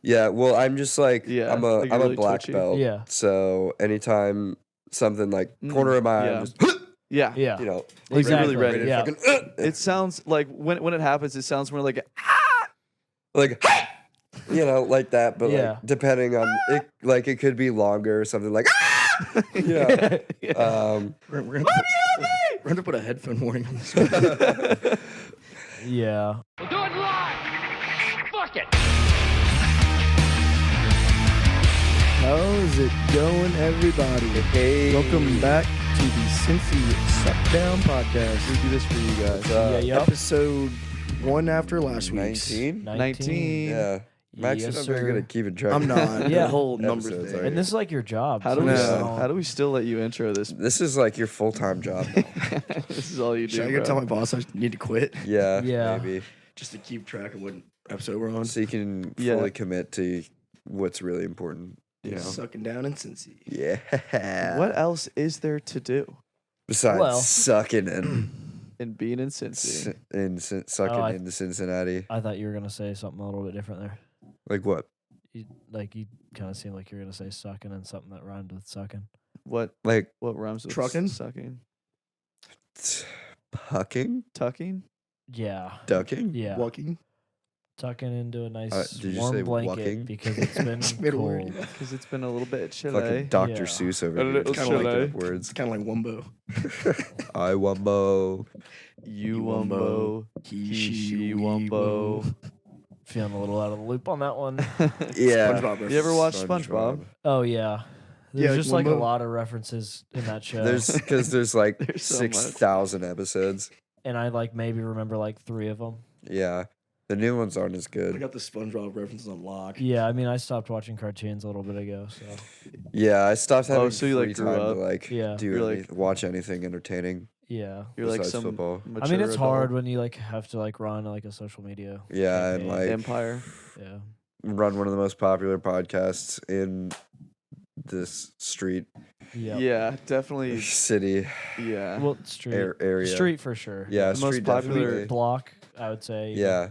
Yeah, well, I'm just like Yeah, I'm like a really black twitchy? belt. Yeah. So anytime something like corner of my eye, yeah. I'm just Yeah. Yeah. you know, Like Exactly. really ready. Yeah. fucking, It sounds like when it happens, it sounds more like like you know, like that. But Yeah. like depending on it, like it could be longer or something like you know. We're gonna put a headphone warning on this one. Yeah. We'll do it live. Fuck it. How's it going, everybody? Hey, Welcome back to the Cincy Suckdown podcast. we do this for you guys. Yep. Episode 1 after last week's. 19. 19. Yeah, Max Yes, is not very sir. good at keeping track. I'm not. Yeah. The whole numbers Episodes thing. are- And this is like your job. How do so we you No. don't- how do we still let you intro this? This is like your full-time job now. This is all you do. Should I go bro. tell my boss I need to quit Yeah, Yeah. maybe. just to keep track of what episode we're on? So you can Yeah. fully commit to what's really important. You know? Sucking down in Cincy. Yeah. What else is there to do Besides Well- sucking and in being in Cincy? sucking I- into Cincinnati. I thought you were gonna say something a little bit different there. Like what? You kind of seemed like you were gonna say sucking and something that rhymed with sucking. What Like rhymes with Trucking? sucking? pucking, Tucking? Yeah. ducking. Yeah. Walking. Tucking into a nice did you warm say blanket walking? because it's been Middle cold. word. Because it's been a little bit chilly. Fucking Dr. Yeah. Seuss over A here. little just making chilly. up words. It's kind of like Wumbo. I wumbo. You wumbo. He wumbo. Feeling a little out of the loop on that one. Yeah. SpongeBob You ever reference. watch SpongeBob? Oh yeah. There's Yeah, like just like a Wumbo. lot of references in that show. There's like There's so much. 6,000 episodes. And I like maybe remember like 3 of them. Yeah. The new ones aren't as I good. got the SpongeBob references on lock. Yeah, I mean I stopped watching cartoons a little bit ago, so Yeah, I stopped having so you, like, free grew time up? to like Yeah. do You're, any, like- watch anything entertaining. yeah. You're like Besides some football. I mean it's mature hard adult when you like have to like run like a social media. Yeah, and campaign. like empire. Yeah. run one of the most popular podcasts in this street Yeah. Yeah, definitely. city Yeah. Well, street. area. Street for sure. Yeah, The most street popular- definitely. Block, I would say. Yeah.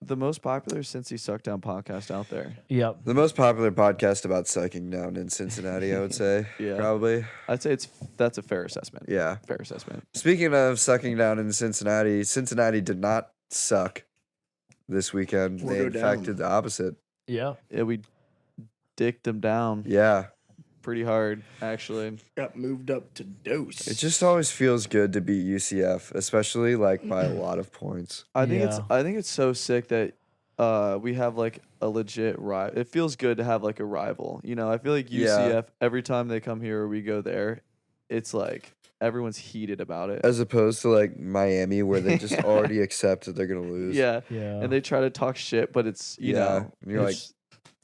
The most popular Cincy Suckdown podcast out there. Yep. The most popular podcast about sucking down in Cincinnati, I would say. Yeah. Probably. I'd say that's a fair assessment. Yeah. Fair assessment. Speaking of sucking down in Cincinnati, Cincinnati did not suck this weekend. Or They go in fact down. did the opposite. Yeah. Yeah, we dicked them down Yeah. pretty hard, actually. Got moved up to Dose. It just always feels good to beat UCF, especially like by a lot of points. I think Yeah. I think it's so sick that we have like a legit rival. It feels good to have like a rival. You know, I feel like UCF every time they come here or we go there, it's like everyone's heated about it. As opposed to like Miami where they just already accept that they're gonna lose. Yeah. Yeah. And they try to talk shit, but it's you Yeah. know, And you're like, it's-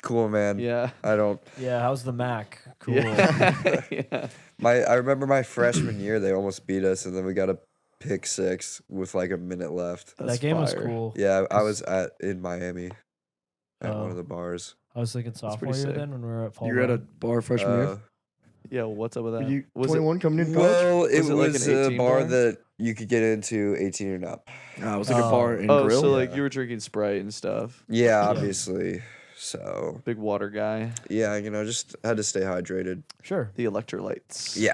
cool man. yeah. I don't Yeah. How's the Mac? Cool. Yeah. Yeah. I remember my freshman year they almost beat us and then we got a pick 6 with like a minute left. That's that game was fire. cool. Yeah, I was in Miami at one Oh. of the bars. I was thinking sophomore year sick. then when we were at Fall. You're at a Run. bar freshman year. Yeah, what's up with Are that? you Was 21 coming in college? Well, it Was was, it like an a 18 bar bar? that you could get into 18 and up. It was like a Oh. bar and oh, grill. so like Yeah. you were drinking Sprite and stuff. Yeah, obviously. So, Big water guy. yeah, just had to stay hydrated. Sure. The electrolytes. Yeah.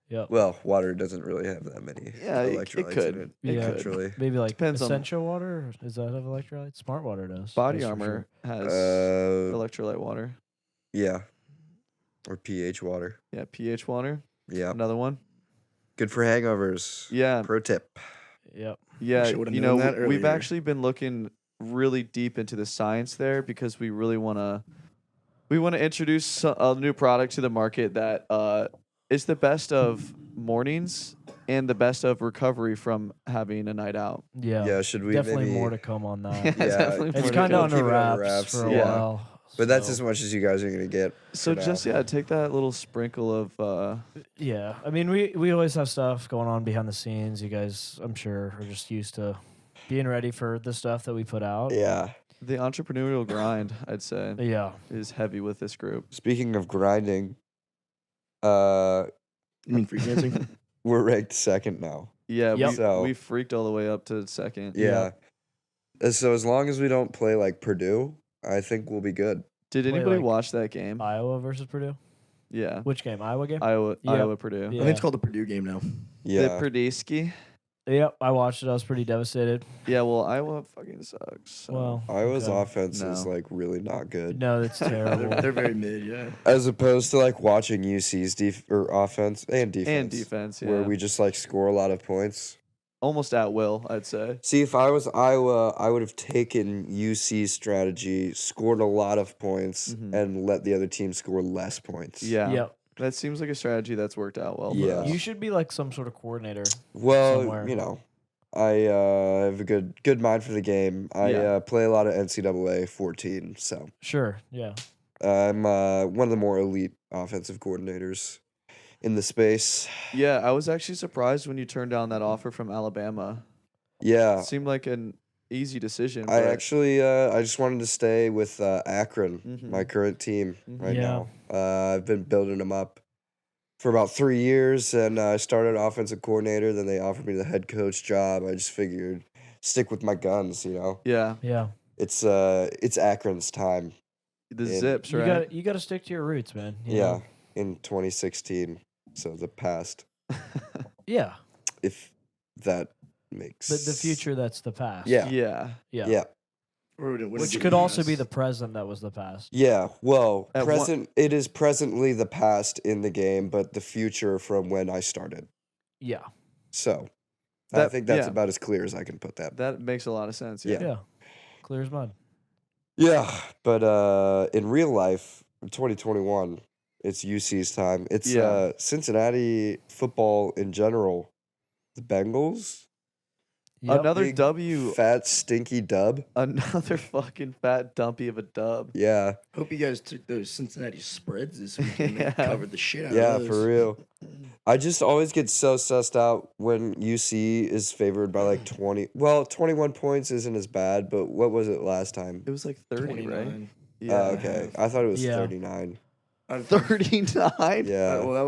Yep. Well, water doesn't really have that many Yeah, it electrolytes could. in it. It Yeah. could. Naturally. Maybe like Depends on- essential water. Does that have electrolytes? Smart water does. Body that's for Armor has Uh, electrolyte water. yeah. Or pH water. Yeah, pH water. Yeah. Another one. Good for hangovers. Yeah, Pro tip. Sure. Yep. yeah. Wish I would've You known know, that we've earlier. actually been looking really deep into the science there because we really want to introduce a new product to the market that is the best of mornings and the best of recovery from having a night out. Yeah. Yeah, should we Definitely maybe more to come on that. Yeah, definitely It's more to kind of come. keep under it under wraps, wraps, for a yeah. while. But that's so- as much as you guys are going to get. So for just now. take that little sprinkle of Yeah, I mean, we always have stuff going on behind the scenes. You guys, I'm sure, are just used to being ready for the stuff that we put out. Yeah. the entrepreneurial grind. I'd say Yeah. is heavy with this group. Speaking of grinding, You mean freelancing? we're ranked second now. Yeah, Yep. So- we freaked all the way up to second. Yeah. So as long as we don't play like Purdue, I think we'll be good. Did Wait, anybody like- watch that game? Iowa versus Purdue. Yeah. Which game? Iowa game. Iowa, Yep. Iowa, Purdue. Yeah. I think it's called the Purdue game now. The Yeah. Purdue. Yep, I watched it. I was pretty devastated. Yeah, well, Iowa fucking sucks. So. Well, Iowa's okay. offense is No. like really not good. No, that's terrible. They're very mid, yeah. As opposed to like watching UC's offense and defense. And defense, yeah. Where we just like score a lot of points. Almost at will, I'd say. See, if I was Iowa, I would have taken UC's strategy, scored a lot of points, and let the other team score less points. Yeah. Yep. That seems like a strategy that's worked out well. for Yeah. us. You should be like some sort of coordinator. Well, somewhere. you know, I have a good mind for the game. I Yeah. play a lot of NCAA 14, so Sure. Yeah. I'm one of the more elite offensive coordinators in the space. Yeah, I was actually surprised when you turned down that offer from Alabama. Yeah, It seemed like an easy decision. I but- actually I just wanted to stay with Akron, Mhm. my current team right Yeah. now. I've been building them up for about 3 years, and I started offensive coordinator. Then they offered me the head coach job. I just figured stick with my guns. You know, Yeah, Yeah. it's Akron's time. the Yeah. Zips, You right? got to stick to your roots, man. You Yeah, know? in 2016, so the past, Yeah. if that makes The future that's the past. Yeah. Yeah. Yeah. Yeah. Which could also be the present that was the past. Yeah, well, At one- it is presently the past in the game, but the future from when I started. Yeah. So, I That- think that's yeah. about as clear as I can put that. That makes a lot of sense. Yeah. Yeah. Clear as mud. Yeah, but in real life, in 2021, it's UC's time. It's Yeah. Cincinnati football in general. The Bengals, Yep. Another Big, W. fat stinky dub. Another fucking fat dumpy of a dub. Yeah, Hope you guys took those Cincinnati spreads this weekend Yeah. and covered the shit out yeah, of those. for real. I just always get so sussed out when UC is favored by like 20. Well, 21 points isn't as bad, but what was it last time? It was like 30, right? 29. Yeah. Okay, I thought it was Yeah. 39. 39? Yeah, Well, that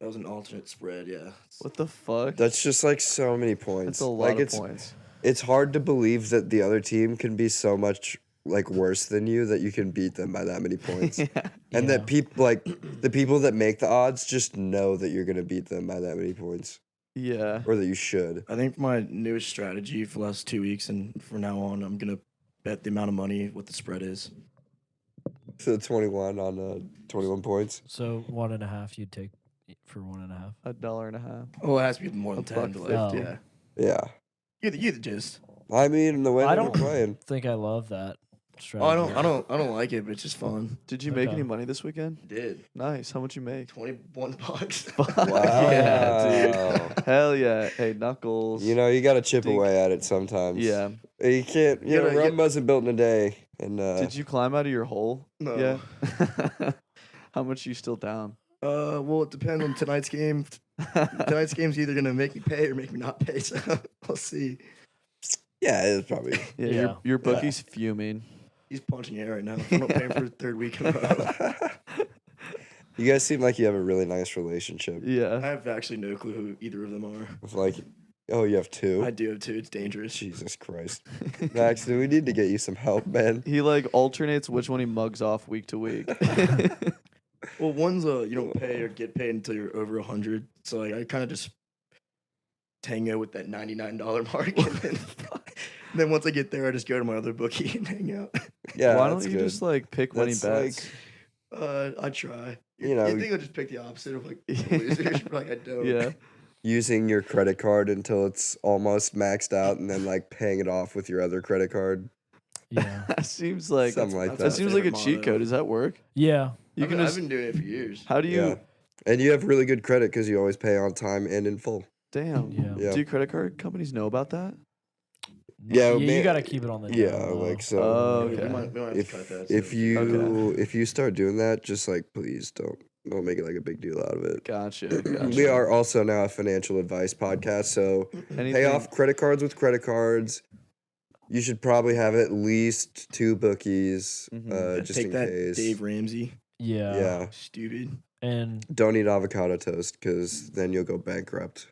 was an alternate spread, yeah. What the fuck? that's just like so many points. That's a lot like of it's points. it's hard to believe that the other team can be so much like worse than you that you can beat them by that many points. Yeah. And Yeah. that people like the people that make the odds just know that you're gonna beat them by that many points, Yeah. or that you should. I think my newest strategy for the last 2 weeks and from now on, I'm going to bet the amount of money what the spread is. So 21 on 21 points. So 1.5 you'd take for 1.5. $1.50. Oh, it has to be more than A 10. buck But like, 50. yeah. Yeah, You the gist. I mean the way I that we're don't- playing. Think I love that Oh, strategy. I don't like it, but it's just fun. Did you make Okay. any money this weekend? Did Nice. How much you make? $21. Yeah, Wow. Hell yeah. Hey, Knuckles. You know, you got to chip Dink. away at it sometimes. Yeah. You can't. You You know, gotta- Rome wasn't built in a day. And Did you climb out of your hole? No. Yeah. How much are you still down? Well, it depends on tonight's game. Tonight's game's either gonna make me pay or make me not pay. So we'll see. Yeah, it's probably. Yeah, Yeah. Your bookie's fuming. He's punching air right now. I'm not paying for the third week in a row. You guys seem like you have a really nice relationship. I Yeah. have actually no clue who either of them are. With like, oh, you have two. I do have two. It's dangerous. Jesus Christ, Max, do we need to get you some help, man? He like alternates which one he mugs off week to week. Well, one's you don't pay or get paid until you're over 100. So like I kind of just tango with that $99 mark, and then once I get there, I just go to my other bookie and hang out. Yeah, Why don't that's you good. just like pick winning That's bets? I try. You know- you think I'll just pick the opposite of like losers? But, like I don't. Yeah. using your credit card until it's almost maxed out, and then like paying it off with your other credit card. Yeah. That seems like Something like that that. seems like a Favorite cheat motto. code. Does that work? Yeah. You I've can been, just. I've been doing it for years. How do you? Yeah, and you have really good credit because you always pay on time and in full. Damn. Yeah. Yeah. Do credit card companies know about that? Yeah, you man- got to keep it on the Yeah, down low. like so. Oh, We okay. might have to cut that. If so- you if you start doing that, just like please don't make it like a big deal out of it. Gotcha. Gotcha. We are also now a financial advice podcast, so Anything, pay off credit cards with credit cards. You should probably have at least 2 bookies, Mhm. just take in that, case. Dave Ramsey. Yeah. Yeah, Stupid. And don't eat avocado toast because then you'll go bankrupt.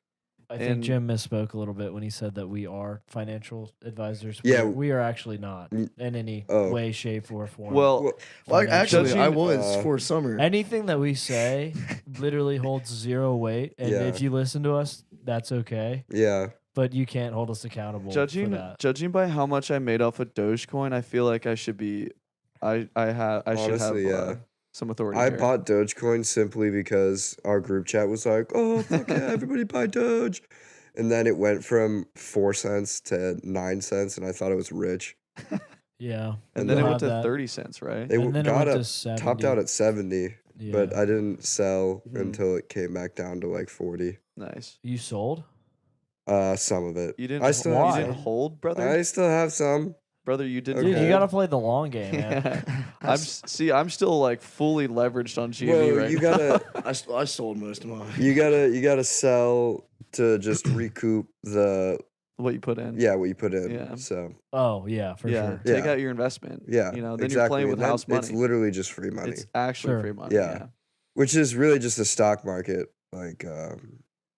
I think And- Jim misspoke a little bit when he said that we are financial advisors. Yeah. We are actually not N- in any oh. way, shape, or form. Well, Well, Well, actually, I Judging- was uh, for summer. anything that we say literally holds zero weight, and Yeah. if you listen to us, that's okay. yeah. But you can't hold us accountable for that. judging by how much I made off of Dogecoin, I feel like I should be, I should have Honestly, yeah. some authority. I here. bought Dogecoin simply because our group chat was like, "Oh fuck yeah, everybody buy Doge," and then it went from 4 cents to 9 cents, and I thought it was rich. Yeah, and then it we'll went have to that. 30 cents, right? They And then it got went to up, 70. topped out at 70, but Yeah. I didn't sell Mhm. until it came back down to like 40. Nice. You sold? Some of it. You didn't. I still you have didn't some. hold, brother. I still have some. Brother, you didn't. Dude, you Okay. gotta play the long game, man. Yeah. I'm still like fully leveraged on GV Well, right you now. gotta I sold most of mine. you gotta sell to just recoup the what you put in. what you put in. Yeah. So Oh yeah, for yeah. sure. Take Yeah. out your investment. yeah, You know, then exactly. you're playing with and then house money. It's literally just free money, It's actually Sure. free money. Yeah. which is really just the stock market. Like it's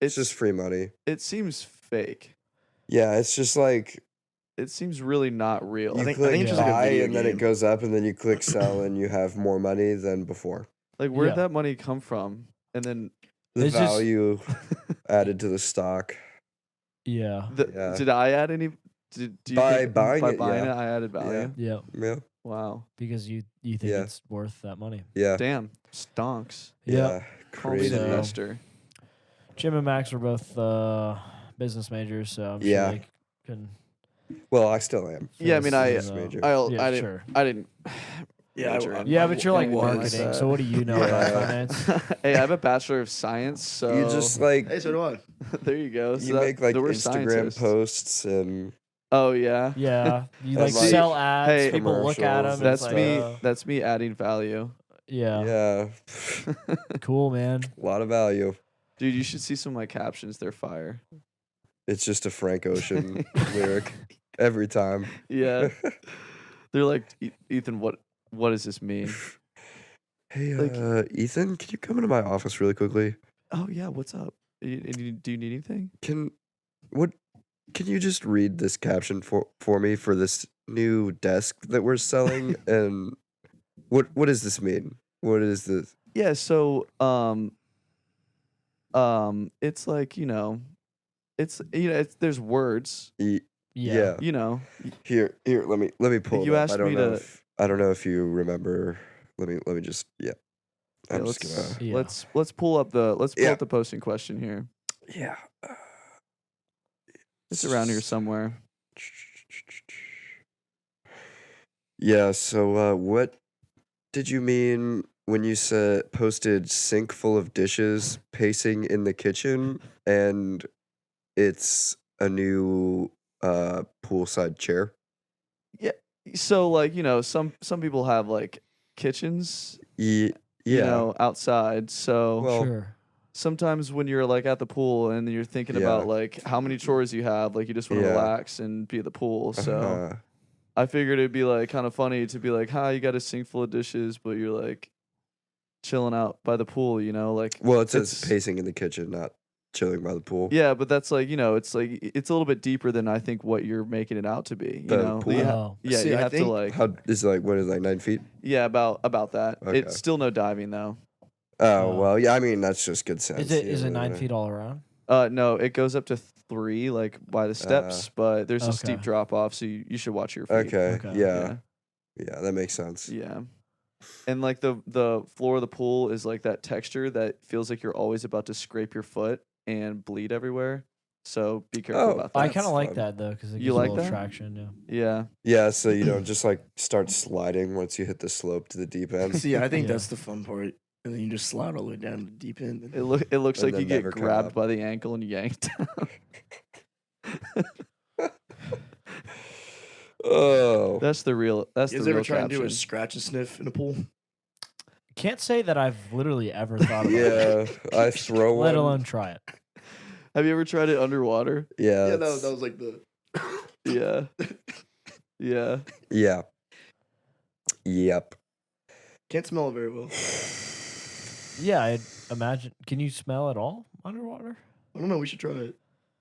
It's just free money. It seems fake. Yeah, it's just like It seems really not real. you think click it's just like a buy video and then it game. goes up, and then you click sell and you have more money than before. Like where'd Yeah. that money come from? And then The It's just- value added to the stock. Yeah. Yeah. did I add any? Do you By think buying by it, buying yeah. it, I added value? Yeah. Yeah, Wow. Because you think Yeah. it's worth that money. yeah, Damn. Stonks. yeah. Call me Crazy. an So- investor. Jim and Max were both business majors, so I'm Yeah. sure they can. Well, I still am. Yeah, I mean, I Business major. Yeah, I didn't. sure. I didn't. Yeah, major in Yeah, but you're like anything like marketing, that. so what do you know about Yeah. finance? Hey, I have a bachelor of science, so You just like Hey, so do I. there you go. So you that- make like we're Instagram scientists. posts and Oh yeah, Yeah, you And, like like, sell ads. hey, people look at commercials them. and that's stuff. me. That's me adding value, Yeah. yeah, Cool, man. a lot of value. dude. You should see some of my captions. They're fire. It's just a Frank Ocean lyric every time. Yeah, they're like, Ethan, what does this mean? Hey, Like- Ethan, can you come into my office really quickly? Oh yeah, what's up? Do you need anything? Can you just read this caption for me for this new desk that we're selling? And what does this mean? What is this? Yeah, so it's like there's words, Yeah. Yeah. you know. Here, let me pull You it up. asked I don't me know to- if I don't know if you remember. Let me just Yeah, I'm just let's gonna Yeah. let's pull up the Yeah. posting question here. yeah. It's around here somewhere. Yeah, so what did you mean when you said posted sink full of dishes pacing in the kitchen and it's a new poolside chair? So like, some people have like kitchens, Yeah. outside. So Well, Sure. sometimes when you're like at the pool and you're thinking Yeah. about like how many chores you have, like you just want to Yeah. relax and be at the pool. So uh, I figured it'd be like kind of funny to be like, hi, you got a sink full of dishes, but you're like chilling out by the pool, like well, it says it's- pacing in the kitchen, not chilling by the pool. yeah, but that's like, it's like it's a little bit deeper than I think what you're making it out to be. The You know, pool? You Oh. yeah, See, you I have to think like How is it like? What is it, like 9 feet? yeah, about that. Okay. It's still no diving though. Oh Oh. well, yeah. I mean, that's just good sense. Is it yeah. 9 feet all around? No, it goes up to 3, like by the steps, but there's a steep Okay. drop off, so you should watch your feet. Okay. Okay. Yeah. Yeah, that makes sense. Yeah. And like the floor of the pool is like that texture that feels like you're always about to scrape your foot and bleed everywhere. So be careful Oh, about that. I That's kind of like fun. that though, because it You gives like a little that? traction. Yeah. Yeah. Yeah, so you don't just like start sliding once you hit the slope to the deep end. See, I think Yeah. that's the fun part. And then you just slide all the way down to the deep end. and- It looks And like you then get never come grabbed up. by the ankle and yanked down. Oh, That's the real You guys real ever try and do a caption. scratch and sniff in a pool? Can't say that I've literally ever thought about it, yeah. I throw one. let alone try it. Have you ever tried it underwater? Yeah. Yeah, that's- that was like the. Yeah. Yeah. Yeah. Yep. Can't smell it very well. Yeah, I imagine. Can you smell at all underwater? I don't know. We should try it.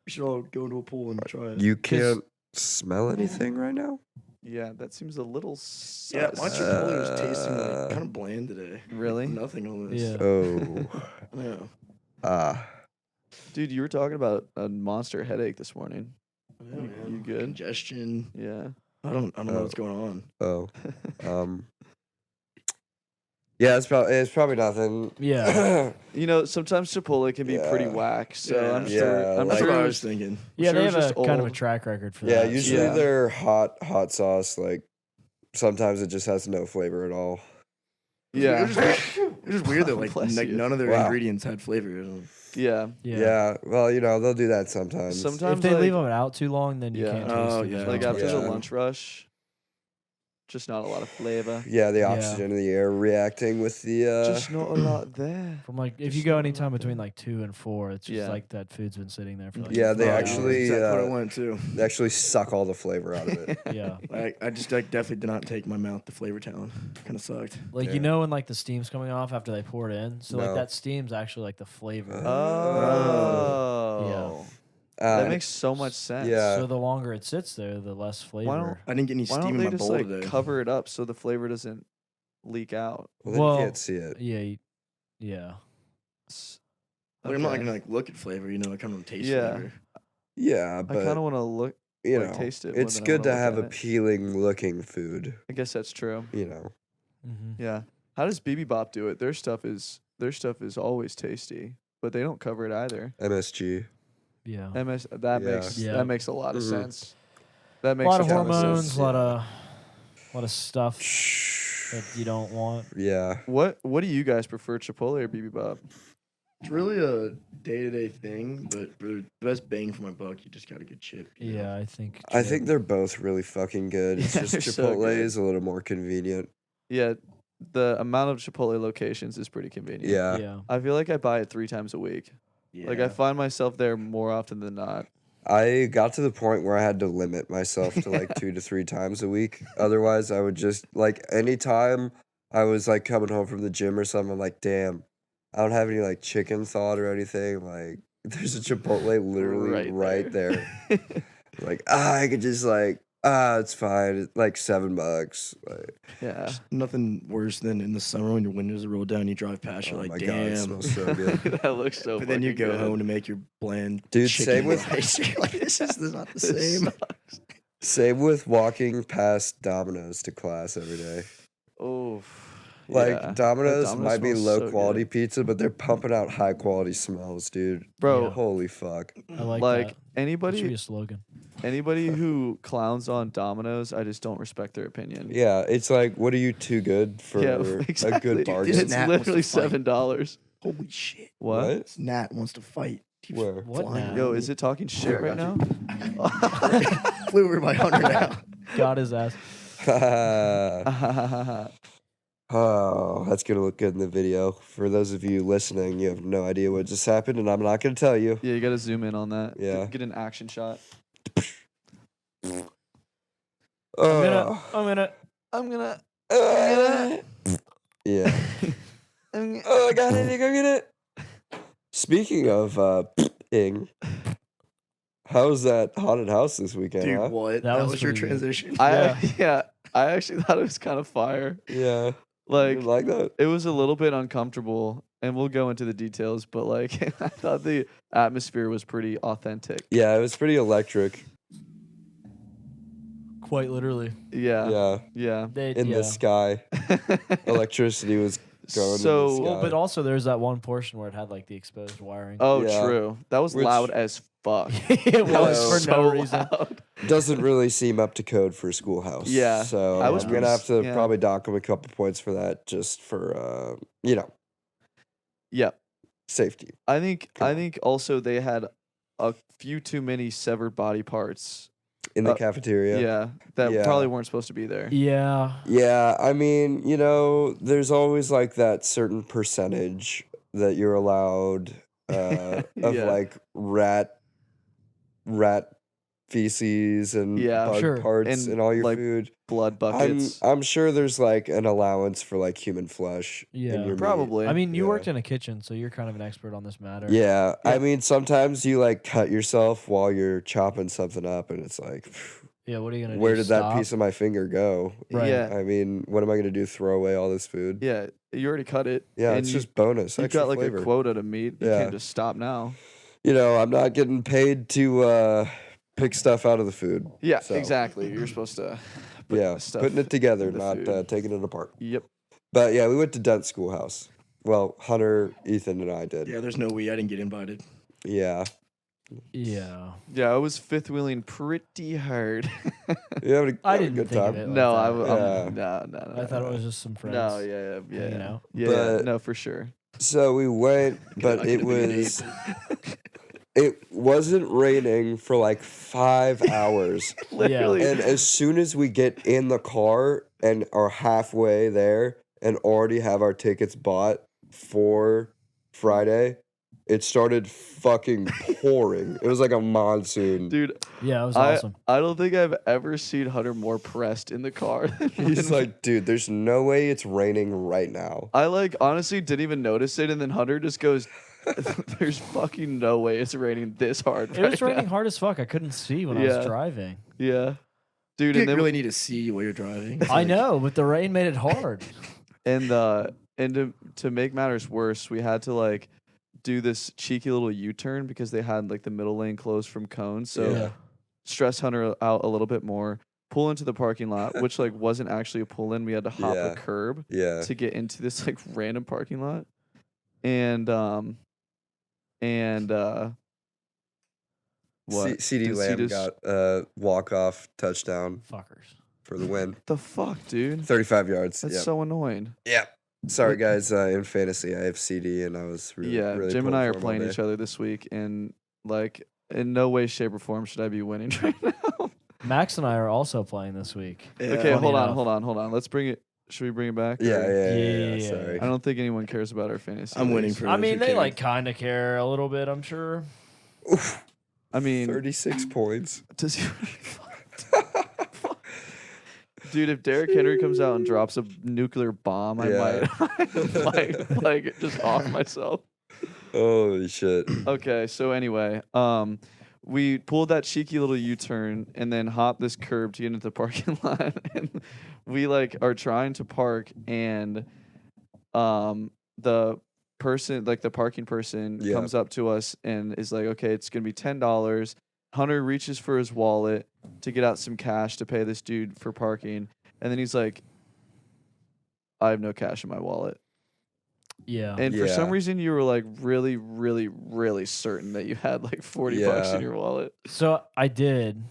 We should all go into a pool and try it. You can't smell anything right now? Yeah, that seems a little sus. Yeah, my Chipotle was tasting like kind of bland today. Really? Nothing on this. Yeah. Oh. Yeah. Dude, you were talking about a monster headache this morning. Yeah, You man. good? Congestion. Yeah. I don't know what's going on. Oh. Yeah, it's probably nothing. Yeah. You know, sometimes Chipotle can be pretty Yeah. whack, so Yeah. I'm Yeah, sure. I'm That's sure what it I was was thinking. Yeah, sure they it's have a just kind of a old. track record for Yeah, that. usually Yeah. they're hot sauce. Like sometimes it just has no flavor at all. Yeah. It was just weird that like Bless you. none of their Wow. ingredients had flavor. Yeah. Yeah. Well, they'll do that sometimes. Sometimes If they like, leave them out too long, then you Yeah. can't taste Oh, it. yeah. like after the Yeah. lunch rush, just not a lot of flavor. Yeah, the Yeah. oxygen in the air reacting with the. Just not a lot there. From like, if Just you go not anytime there. between like 2 and 4, it's just Yeah. like that food's been sitting there for like Yeah, they 5 actually, hours. That's what I went too. They actually suck all the flavor out of it. Yeah. I just definitely did not take my mouth to Flavor Town. Kind of sucked. Like, Yeah. when like the steam's coming off after they pour it in. So No. like that steam's actually like the flavor. Oh. That makes so much sense. yeah. So the longer it sits there, the less flavor. I didn't get any Why steam don't in they my just bowl like today. cover it up so the flavor doesn't leak out? Well, then Well, you can't see it. Yeah. Yeah. S- Like, I'm not okay. gonna like look at flavor. I kind of taste Yeah. flavor. Yeah, I but kind of want to look. you like, know, taste it more it's than I good to wanna look have at it. appealing looking food. I guess that's true. Mm-hmm. Yeah. How does BB Bop do it? Their stuff is always tasty, but they don't cover it either. MSG. Yeah. That Yeah. makes a lot of Mhm. sense. That A makes lot of a ton hormones, sense. a lot of stuff that you don't want. Yeah. What do you guys prefer, Chipotle or BB Bop? It's really a day-to-day thing, but for the best bang for my buck, you just got a good chip. Yeah, I think. I think they're both really fucking good. It's Yeah, just they're so Chipotle good. is a little more convenient. Yeah, the amount of Chipotle locations is pretty convenient. Yeah. Yeah. I feel like I buy it 3 times a week. Yeah. Like I find myself there more often than not. I got to the point where I had to limit myself to like 2 to 3 times a week. Otherwise, I would just like anytime I was like coming home from the gym or something, I'm like, damn, I don't have any like chicken thought or anything. Like, there's a Chipotle literally right there. Like, I could just like, it's fine. It's like $7. Like, Yeah. Nothing worse than in the summer when your windows are rolled down, you drive past, you're oh like, my god, it damn. smells so good. That looks so But then you fucking go good. home to make your bland Dude, chicken same with- rice. You're like, this is not the It same. sucks. Same with walking past Domino's to class every day. Oh. Like yeah. That Domino's Domino's might be smells low so quality good. pizza, but they're pumping out high quality smells, dude. Bro, Yeah. Holy fuck. I like, like that. That should be anybody a slogan. who clowns on Domino's, I just don't respect their opinion. Yeah, it's like, what are you too good for Yeah, a exactly. good Dude, bargain? This It's Nat wants to literally fight. $7. Holy shit. What? Nat wants to fight. Keeps Where? What flying now? Yo, around is me. it talking shit Here, I right now? got Flew over by 100 now. Got his ass. Oh, that's gonna look good in the video. For those of you listening, you have no idea what just happened, and I'm not gonna tell you. Yeah, you gotta zoom in on that. Yeah. Get an action shot. Oh, I'm gonna. yeah. Oh, I got it. Go get it. Speaking of ing, how's that haunted house this weekend? Dude, huh? what? That That was was your pretty good. transition? Yeah, I actually thought it was kind of fire. Yeah, Like, you like that? it was a little bit uncomfortable, and we'll go into the details. But like, I thought the atmosphere was pretty authentic. Yeah, it was pretty electric. Quite literally. Yeah, Yeah, They, in yeah. the sky, electricity was going So- in the sky. Well, but also there's that one portion where it had like the exposed wiring. Oh, Yeah. true. That was Which- loud as fuck. it That was was for no reason. loud. doesn't really seem up to code for a schoolhouse. Yeah, so I was I'm gonna pretty have to yeah. probably dock him a couple points for that, just for Yeah, safety. I think Come on. also they had a few too many severed body parts. In the Uh, cafeteria. Yeah, that Yeah. probably weren't supposed to be there. Yeah. Yeah, I mean, there's always like that certain percentage that you're allowed of Yeah. like rat feces and Yeah, bug sure. parts And, in all your like, food. blood buckets. I'm sure there's like an allowance for like human flesh Yeah. in your meat. Probably. I mean, you Yeah. worked in a kitchen, so you're kind of an expert on this matter. Yeah, I Yeah. mean sometimes you like cut yourself while you're chopping something up, and it's like, Yeah, what are you gonna do? where did that Stop? piece of my finger go? Right. Yeah. I mean, what am I gonna do? Throw away all this food? Yeah. You already cut it. Yeah, and it's you, just bonus. you've Extra got like flavor. a quota to meet. You Yeah. can't just stop now. You know, I'm not getting paid to pick stuff out of the food. Yeah, So, exactly. You're supposed to put Yeah, stuff putting it together, in the not food. taking it apart. Yep. But yeah, we went to Dent Schoolhouse. Well, Hunter, Ethan, and I did. Yeah, there's no way I didn't get invited. Yeah. Yeah. Yeah, I was fifth wheeling pretty hard. You having a, I having a didn't good think time? of it. no, like I that. no. I thought it was just some friends. No, yeah, hanging yeah, out. yeah, But- no, for sure. So we went, but I it could've been was. It wasn't raining for like 5 hours. Literally. And as soon as we get in the car and are halfway there and already have our tickets bought for Friday, it started fucking pouring. It was like a monsoon. Dude, Yeah, it was awesome. I don't think I've ever seen Hunter more pressed in the car. He's like, dude, there's no way it's raining right now. I like honestly didn't even notice it, and then Hunter just goes, "There's fucking no way it's raining this hard." It was right raining now." hard as fuck. I couldn't see when I Yeah. was driving. Yeah, dude, You and then really need to see while you're driving. I know, but the rain made it hard. and to make matters worse, we had to like do this cheeky little U-turn because they had like the middle lane closed from cones. So Yeah. stress Hunter out a little bit more. Pull into the parking lot, which like wasn't actually a pull in. We had to hop Yeah. a curb Yeah. to get into this like random parking lot. And what? CD Did Lamb just- got a walk-off touchdown Fuckers. for the win. the fuck, dude? 35 yards. That's Yep. so annoying. Yep. Sorry, guys. In fantasy, I have CD, and I was really, Yeah, really Jim and pulling I are for him all playing day. each other this week, and like in no way, shape, or form should I be winning right now. Max and I are also playing this week. Yeah. Okay, Funny hold enough. on. Let's bring it. Should we bring it back? Yeah, or- yeah. Yeah. Sorry. I don't think anyone cares about our fantasy. I'm winning leagues. for I those mean, who they care. like kind of care a little bit, I'm sure. I mean, 36 points. does he? Dude, if Derrick Henry comes out and drops a nuclear bomb, Yeah. I might like just off myself. Holy shit. Okay, so anyway, we pulled that cheeky little U-turn and then hopped this curb to get into the parking lot, and we like are trying to park, and the person, like the parking person, Yeah. comes up to us and is like, "Okay, it's gonna be $10." Hunter reaches for his wallet to get out some cash to pay this dude for parking, and then he's like, "I have no cash in my wallet." Yeah. And for some Yeah. reason, you were like really, really, really certain that you had like 40 bucks Yeah. in your wallet. So I did,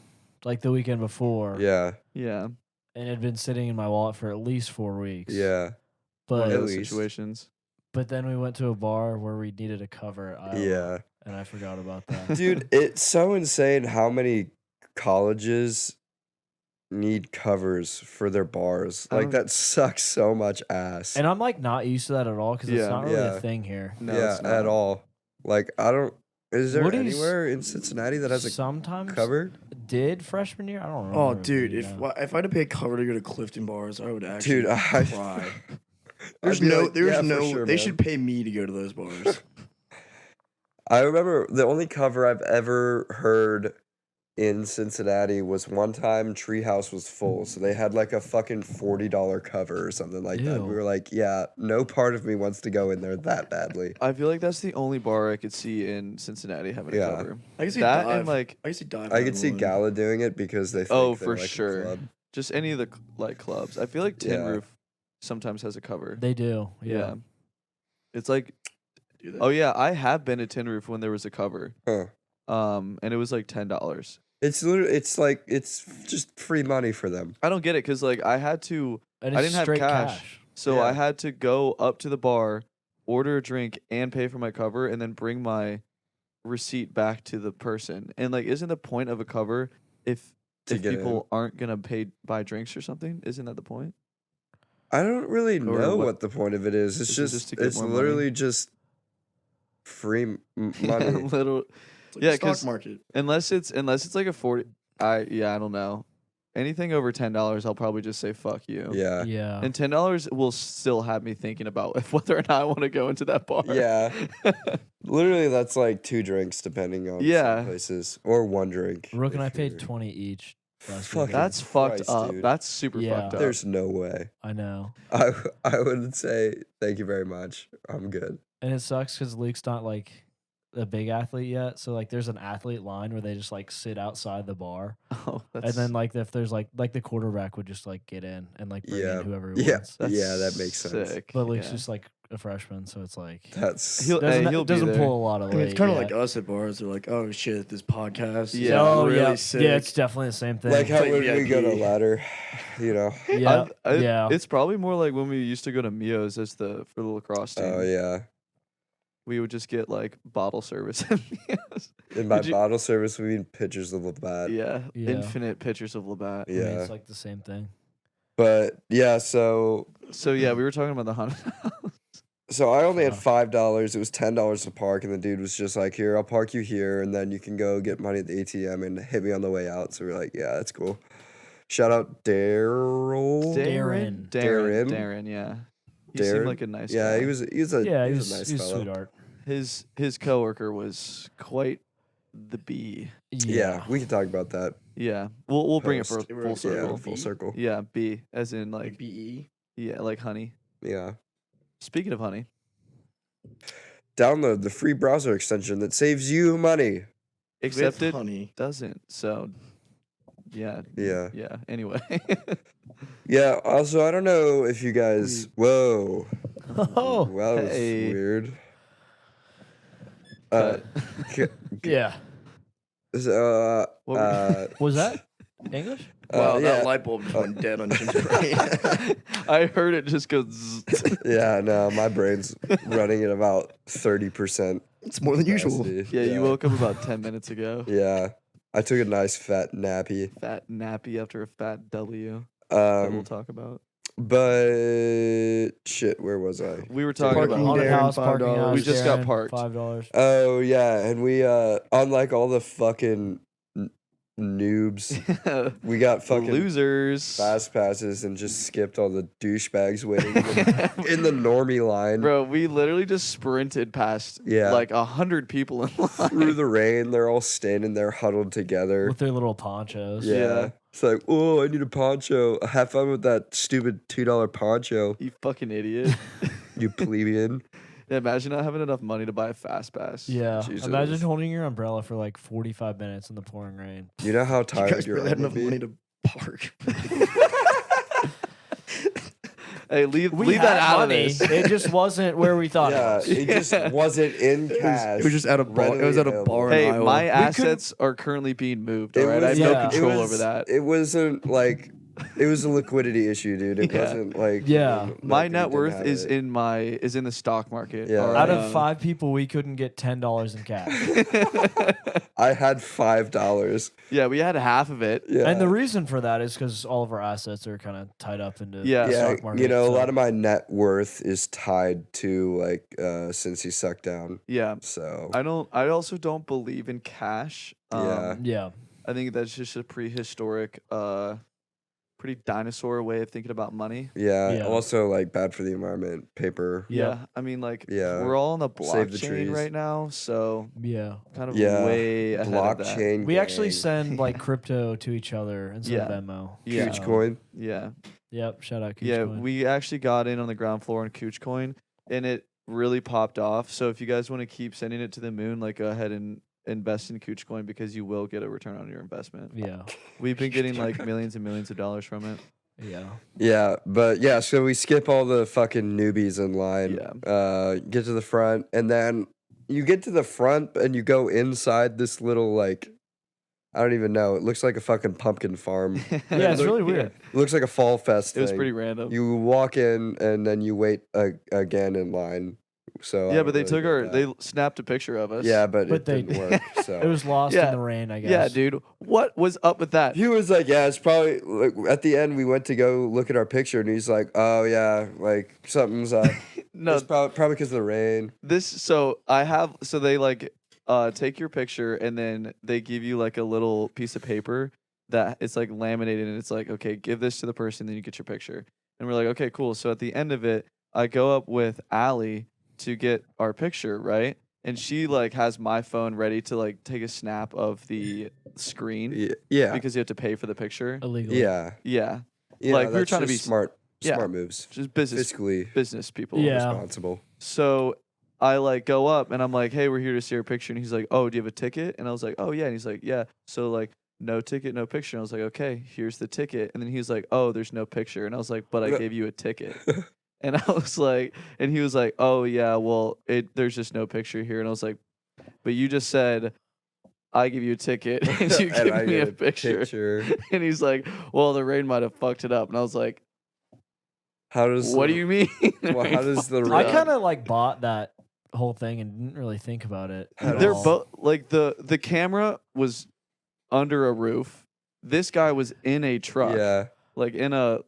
like the weekend before. Yeah. Yeah. And it had been sitting in my wallet for at least 4 weeks. Yeah. One But of At those least. situations. but then we went to a bar where we needed a cover at Iowa, Yeah. and I forgot about that. Dude, it's so insane how many colleges need covers for their bars. I Like, don't- that sucks so much ass. And I'm like not used to that at all because Yeah. it's not really Yeah. a thing here. No, yeah, it's not. at all. Like, I don't. Is there Woody's anywhere in Cincinnati that has a Sometimes cover? did freshman year. I don't remember. Oh, if dude, we if did. if I had to pay a cover to go to Clifton bars, I would actually Dude, I- cry. I'd There's be no, like, there's yeah, for no. sure, they man. should pay me to go to those bars. I remember the only cover I've ever heard in Cincinnati was one time Treehouse was full, so they had like a fucking $40 cover or something like that. Ew. We were like, yeah, no part of me wants to go in there that badly. I feel like that's the only bar I could see in Cincinnati having a Yeah. cover. I can see That dive. and like I can see dive. I could see one. Gala doing it because they think Oh, they're for like a sure. club. just any of the like clubs. I feel like Tin Yeah. Roof sometimes has a cover. They do. Yeah. It's like, Do that. oh yeah, I have been at Tin Roof when there was a cover. Huh. And it was like $10. It's literally, it's like, it's just free money for them. I don't get it because like I had to. And I it's didn't have straight cash. So I Yeah. had to go up to the bar, order a drink, and pay for my cover, and then bring my receipt back to the person. And like, isn't the point of a cover if To get people aren't gonna buy drinks or something? Isn't that the point? I don't really Or know what- what the point of it is. It's Is it just, just to get it's more money? literally just free money. Little, It's like yeah, the 'cause- stock market. unless it's like a 40. I don't know. Anything over $10, I'll probably just say fuck you. Yeah. Yeah. And $10 will still have me thinking about whether or not I want to go into that bar. Yeah. Literally, that's like 2 drinks depending on Yeah. some places, or 1 drink. Rook and if I paid you're- 20 each. Last Fucking weekend. That's fucked Christ, up. dude. That's super Yeah. fucked up. There's no way. I know. I would say thank you very much. I'm good. And it sucks because Luke's not like a big athlete yet. So like there's an athlete line where they just like sit outside the bar. Oh, that's, And then like if there's like the quarterback would just like get in and like bring Yeah. in whoever he Yeah. wants. that's Yeah, that makes sense. sick. But Luke's Yeah. just like a freshman, so it's like That's He'll be doesn't there. pull a lot of I mean, weight. it's kind of yeah. like us at bars. They're like, oh shit, this podcast. is Yeah. Oh really yeah, sick. yeah, it's definitely the same thing. like how Play when we go to VIP. ladder, you know. yeah, Yeah. It's probably more like when we used to go to Mio's for the lacrosse team. Oh yeah. We would just get like bottle service at Mio's. In my Did you- bottle service, we need pictures of Labatt. Yeah. Yeah. Infinite pictures of Labatt. I mean, Yeah. it's like the same thing. But yeah, so So yeah, we were talking about the haunted I only had Wow. $5. It was $10 to park, and the dude was just like, "Here, I'll park you here, and then you can go get money at the ATM and hit me on the way out." So we're like, "Yeah, that's cool." Shout out Daryl. Darren. Darren, yeah. He seemed Darren? like a nice Yeah, guy. he was a Yeah, he he's was a nice he's a fellow. sweetheart. His coworker was quite the bee. Yeah, we can talk about that. Yeah. We'll bring it for Post. a They were- full yeah, circle. Yeah, full circle. Yeah, bee as in like like BE. yeah, like honey. Yeah. Speaking of honey, Download the free browser extension that saves you money. except With it honey. doesn't. So yeah. Yeah. Yeah. Anyway. Yeah. Also, I don't know if you guys. Whoa. Oh, Wow, that was Hey. weird. Cut. yeah. What were- Was that English? Wow, yeah. that light bulb just went dead on Jim's brain. I heard it just go zzz. Yeah, no, my brain's running at about 30%. It's more than usual. capacity. Yeah, you woke up about 10 minutes ago. Yeah, I took a nice fat nappy. Fat nappy after a fat W that we'll Um, talk about. but shit, where was I? We were talking Parking about Haunted Darren, house, parking $5. house. We just got Darren, parked. $5. Oh yeah, and we unlike all the fucking noobs, we got fucking losers. fast passes and just skipped all the douchebags waiting in the normie line. Bro, we literally just sprinted past Yeah. like 100 people in line. Through the rain, they're all standing there huddled together. With their little ponchos. Yeah. Yeah. It's like, oh, I need a poncho. Have fun with that stupid $2 poncho, You fucking idiot. you plebeian. Yeah, imagine not having enough money to buy a fast pass. Yeah. Jesus. Imagine holding your umbrella for like 45 minutes in the pouring rain. You know how You tired guys your really had arm enough would money be? to park. Hey, leave We that had out money. of this. It just wasn't where we thought Yeah, it was. it just wasn't in cash. It was just at a bar. It was at a readily bar. available. Hey, Iowa. my We assets are currently being moved. It All right, I have was- no yeah. control it over was- that. It wasn't like it was a liquidity issue, dude. It Yeah. wasn't like Yeah. like, My we net didn't worth have is it. in the stock market. Yeah. all Out right? of 5 people, we couldn't get $10 in cash. I had $5. Yeah, we had half of it. Yeah. And the reason for that is because all of our assets are kind of tied up into Yeah. the yeah, stock market. you know, a so- lot of my net worth is tied to like Cincy Suckdown. Yeah. So I also don't believe in cash. Yeah. Yeah. I think that's just a prehistoric, pretty dinosaur way of thinking about money. yeah, Yeah. also like bad for the environment. Paper. Yeah. I mean, like, Yeah. we're all on the Save the blockchain trees. right now, so Yeah. kind of Yeah. way ahead of that. Blockchain. We actually gang. send like crypto to each other instead of Yeah. Venmo. Yeah. Huge coin. Yeah, Yep. Shout out. yeah. Coin. We actually got in on the ground floor in Coin, and it really popped off. So if you guys want to keep sending it to the moon, like, go ahead and invest in Coin because you will get a return on your investment. Yeah. We've been getting like millions and millions of dollars from it. Yeah. Yeah, but yeah, so we skip all the fucking newbies in line. Get to the front, and then you get to the front and you go inside this little like I don't even know. It looks like a fucking pumpkin farm. Yeah. It's really weird. It looks like a fall fest It was thing. pretty random. You walk in and then you wait again in line. So I Yeah, don't but they really took get our. that. They snapped a picture of us. Yeah, but But it they- didn't work. So It was lost Yeah. in the rain, I guess. Yeah, dude. What was up with that? he was like, "Yeah, it's probably." Like, at the end, we went to go look at our picture, and he's like, "Oh yeah, like something's up." No, It's probably because of the rain. this. So I have. So they like take your picture and then they give you like a little piece of paper that it's like laminated, and it's like, okay, give this to the person, then you get your picture. And we're like, okay, cool. So at the end of it, I go up with Allie to get our picture, right? And she like has my phone ready to like take a snap of the screen Yeah. because you have to pay for the picture. Illegally. Yeah. Yeah, Yeah. Like, we were that's trying to just be smart yeah. moves. just business Fiscally people. Yeah. responsible. So I like go up and I'm like, hey, we're here to see your picture. And he's like, oh, do you have a ticket? And I was like, oh yeah. And he's like, yeah. So like, no ticket, no picture. And I was like, okay, here's the ticket. And then he's like, oh, there's no picture. And I was like, but I gave you a ticket. And I was like, and he was like, oh yeah, well, there's just no picture here. And I was like, but you just said I give you a ticket and you And I give me get a picture. picture. And he's like, well, the rain might have fucked it up. And I was like, How does what do you mean? Well, how does the I rain- kind of like bought that whole thing and didn't really think about it. How at does- They're all. both like the camera was under a roof. This guy was in a truck. Yeah. Like in a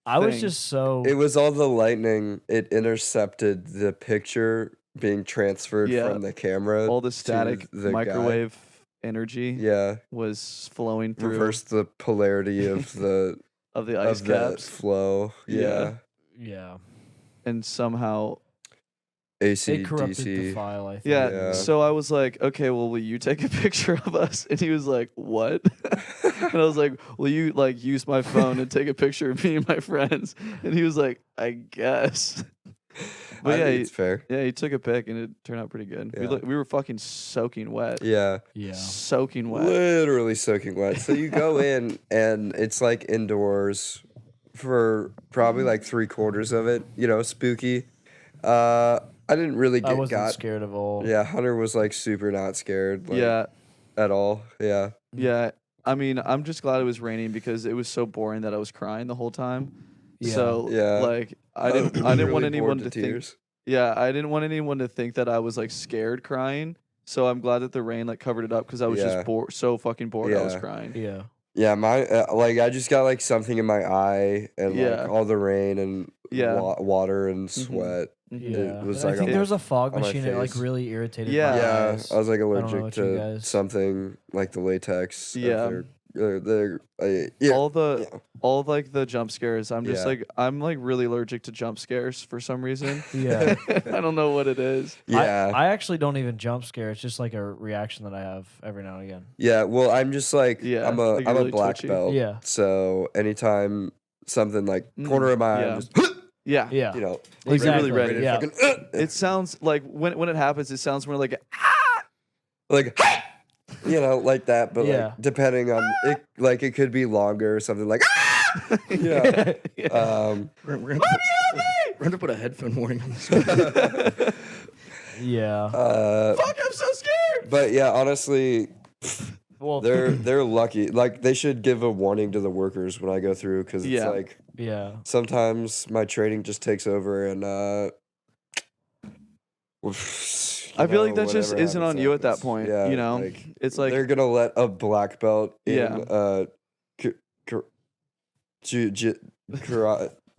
I was thing. just so. It was all the lightning. It intercepted the picture being transferred Yeah. from the camera. all the to static the guy. microwave energy Yeah. was flowing through Reverse the polarity of the of the ice of that caps. flow. Yeah. Yeah. And somehow AC It corrupted the DC. file, I think. yeah, Yeah. so I was like, okay, well, will you take a picture of us? And he was like, what? And I was like, will you like use my phone and take a picture of me and my friends? And he was like, I guess. But I yeah, think it's fair. he took a pic and it turned out pretty good. Yeah. We were fucking soaking wet. Yeah. Yeah. Soaking wet. Literally soaking wet. So you go in and it's like indoors for probably like 3/4 of it. You know, spooky. I didn't really I get wasn't got. scared of all. Yeah, Hunter was like super not scared. Like, Yeah. At all. Yeah. Yeah. I mean, I'm just glad it was raining because it was so boring that I was crying the whole time. Yeah. So Yeah. like I didn't Really want anyone bored to think tears. I didn't want anyone to think that I was like scared crying. So I'm glad that the rain like covered it up because I was Yeah. just bored, so fucking bored. I was Yeah. crying. Yeah. Yeah, my like I just got like something in my eye and Yeah. like all the rain and Yeah. water and sweat. Yeah. was And I like think on there was a fog on my machine that like face. really irritated Yeah. my Yeah, eyes. I was like know allergic about you to guys. something like the latex. of Yeah. yeah. All the yeah. all of, like the jump scares. I'm just Yeah. like I'm like really allergic to jump scares for some reason. Yeah. I don't know what it is. Yeah. I actually don't even jump scare. It's just like a reaction that I have every now and again. Yeah, well, I'm just like Yeah, I'm like a really black twitchy. belt. Yeah. So anytime something like corner of my eye, yeah. I'm just Yeah. Yeah. you know, Exactly. really ready. Yeah. fucking, It sounds like when it happens, it sounds more like like you know, like that, but Yeah. like depending on it, like it could be longer or something like yeah. We're gonna have to put a headphone warning on this one. Yeah. fuck, I'm so scared. But yeah, honestly, Well, they're lucky. Like they should give a warning to the workers when I go through because it's Yeah. like yeah. sometimes my training just takes over and I feel like that just isn't on you at that point. Yeah, you know, like, it's like they're gonna let a black belt in Yeah.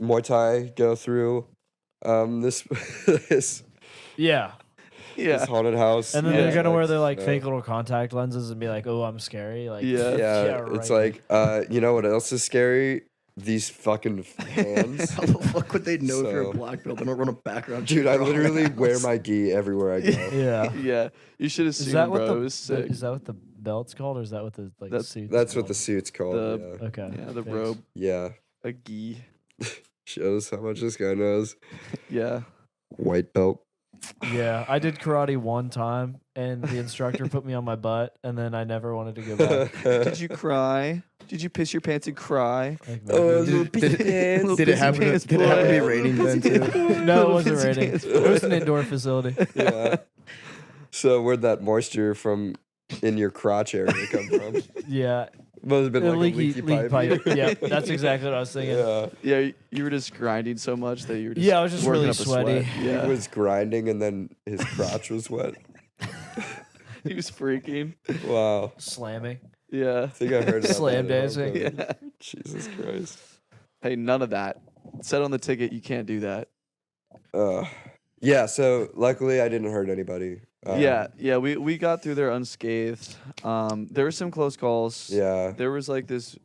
Muay Thai go through this this Yeah. yeah, this haunted house. And then Yeah. they're gonna wear their like So, fake little contact lenses and be like, "Oh, I'm scary." Like, Yeah. Yeah, it's right. like you know what else is scary? These fucking hands. How the fuck would they know if you're a So- black belt? They don't run a background. Dude, check I for all literally that. wear my gi everywhere I go. yeah. yeah. You should have Is seen, that what bro. the It was sick. is that what the belt's called, or is that what the like That's- suit's That's what called? the suit's called. The- Okay. Yeah, the thanks. robe, yeah. a gi. Shows how much this guy knows. Yeah. White belt. Yeah, I did karate one time, and the instructor put me on my butt, and then I never wanted to go back. Did you cry? Did you piss your pants and cry? Like, Oh, maybe. little pissy pants. Little Did it pissy happen? pants Did it happen to be boy. raining then too? No, it Little wasn't pissy raining. pants It was an boy. indoor facility. Yeah. So where'd that moisture from in your crotch area come from? Yeah, Must have been a like leaky a leaky pipe. Yeah, that's exactly what I was thinking. Yeah. Yeah, you were just grinding so much that you were just Yeah, I was just working really up a sweaty. sweat. He Yeah, was grinding and then his crotch was wet. he was freaking. Wow. Slamming. Yeah. I think I heard about Slam that at dancing. homecoming. Yeah. Jesus Christ. Hey, none of that. It said on the ticket you can't do that. Yeah, so luckily I didn't hurt anybody. Yeah, we got through there unscathed. There were some close calls. Yeah. There was like this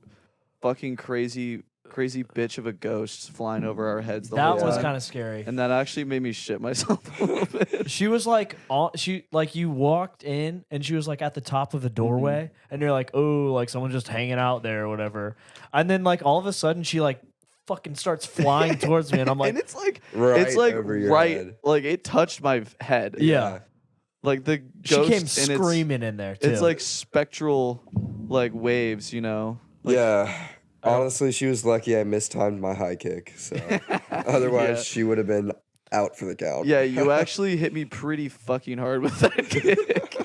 fucking crazy bitch of a ghost flying over our heads the whole That time. was kind of scary. And that actually made me shit myself a little bit. She was like, you walked in and she was like at the top of the doorway, and you're like, oh, like someone's just hanging out there or whatever. And then like all of a sudden she like fucking starts flying towards me, and I'm like, And it's like Right it's like over your right, head. like it touched my head. yeah. Like the She ghost, came and it's- screaming in there too. It's like spectral, like waves, you know. Like, Yeah. Honestly, she was lucky I mistimed my high kick. So otherwise, Yeah. she would have been out for the count. Yeah, you actually hit me pretty fucking hard with that kick.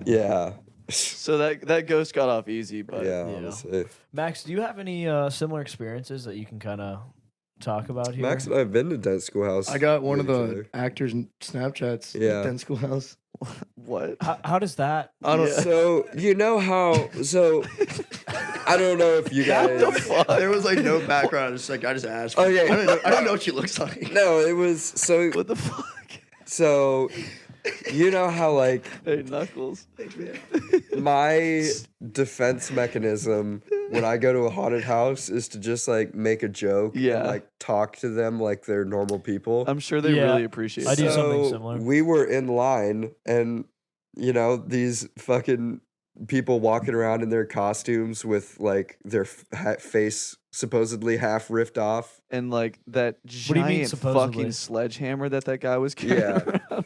Yeah. So that ghost got off easy, but Yeah. Honestly. Max, do you have any similar experiences that you can kind of talk about here? Max and I have been to Dent Schoolhouse. I got one of with each the other. actors' Snapchats Yeah. at Dent Schoolhouse. what? How does that? I don't. So you know how? So I don't know if you guys. There was like no background. I just asked. Oh, yeah. I don't know what she looks like. No, it was so. What the fuck? So you know how like Hey, Knuckles. Thanks, man. my defense mechanism when I go to a haunted house is to just like make a joke Yeah. and like talk to them like they're normal people. I'm sure they Yeah, really appreciate I do that. something similar. We were in line, and you know these fucking people walking around in their costumes with like their face supposedly half ripped off. And like that do you mean, giant supposedly? fucking sledgehammer that guy was carrying Yeah. around.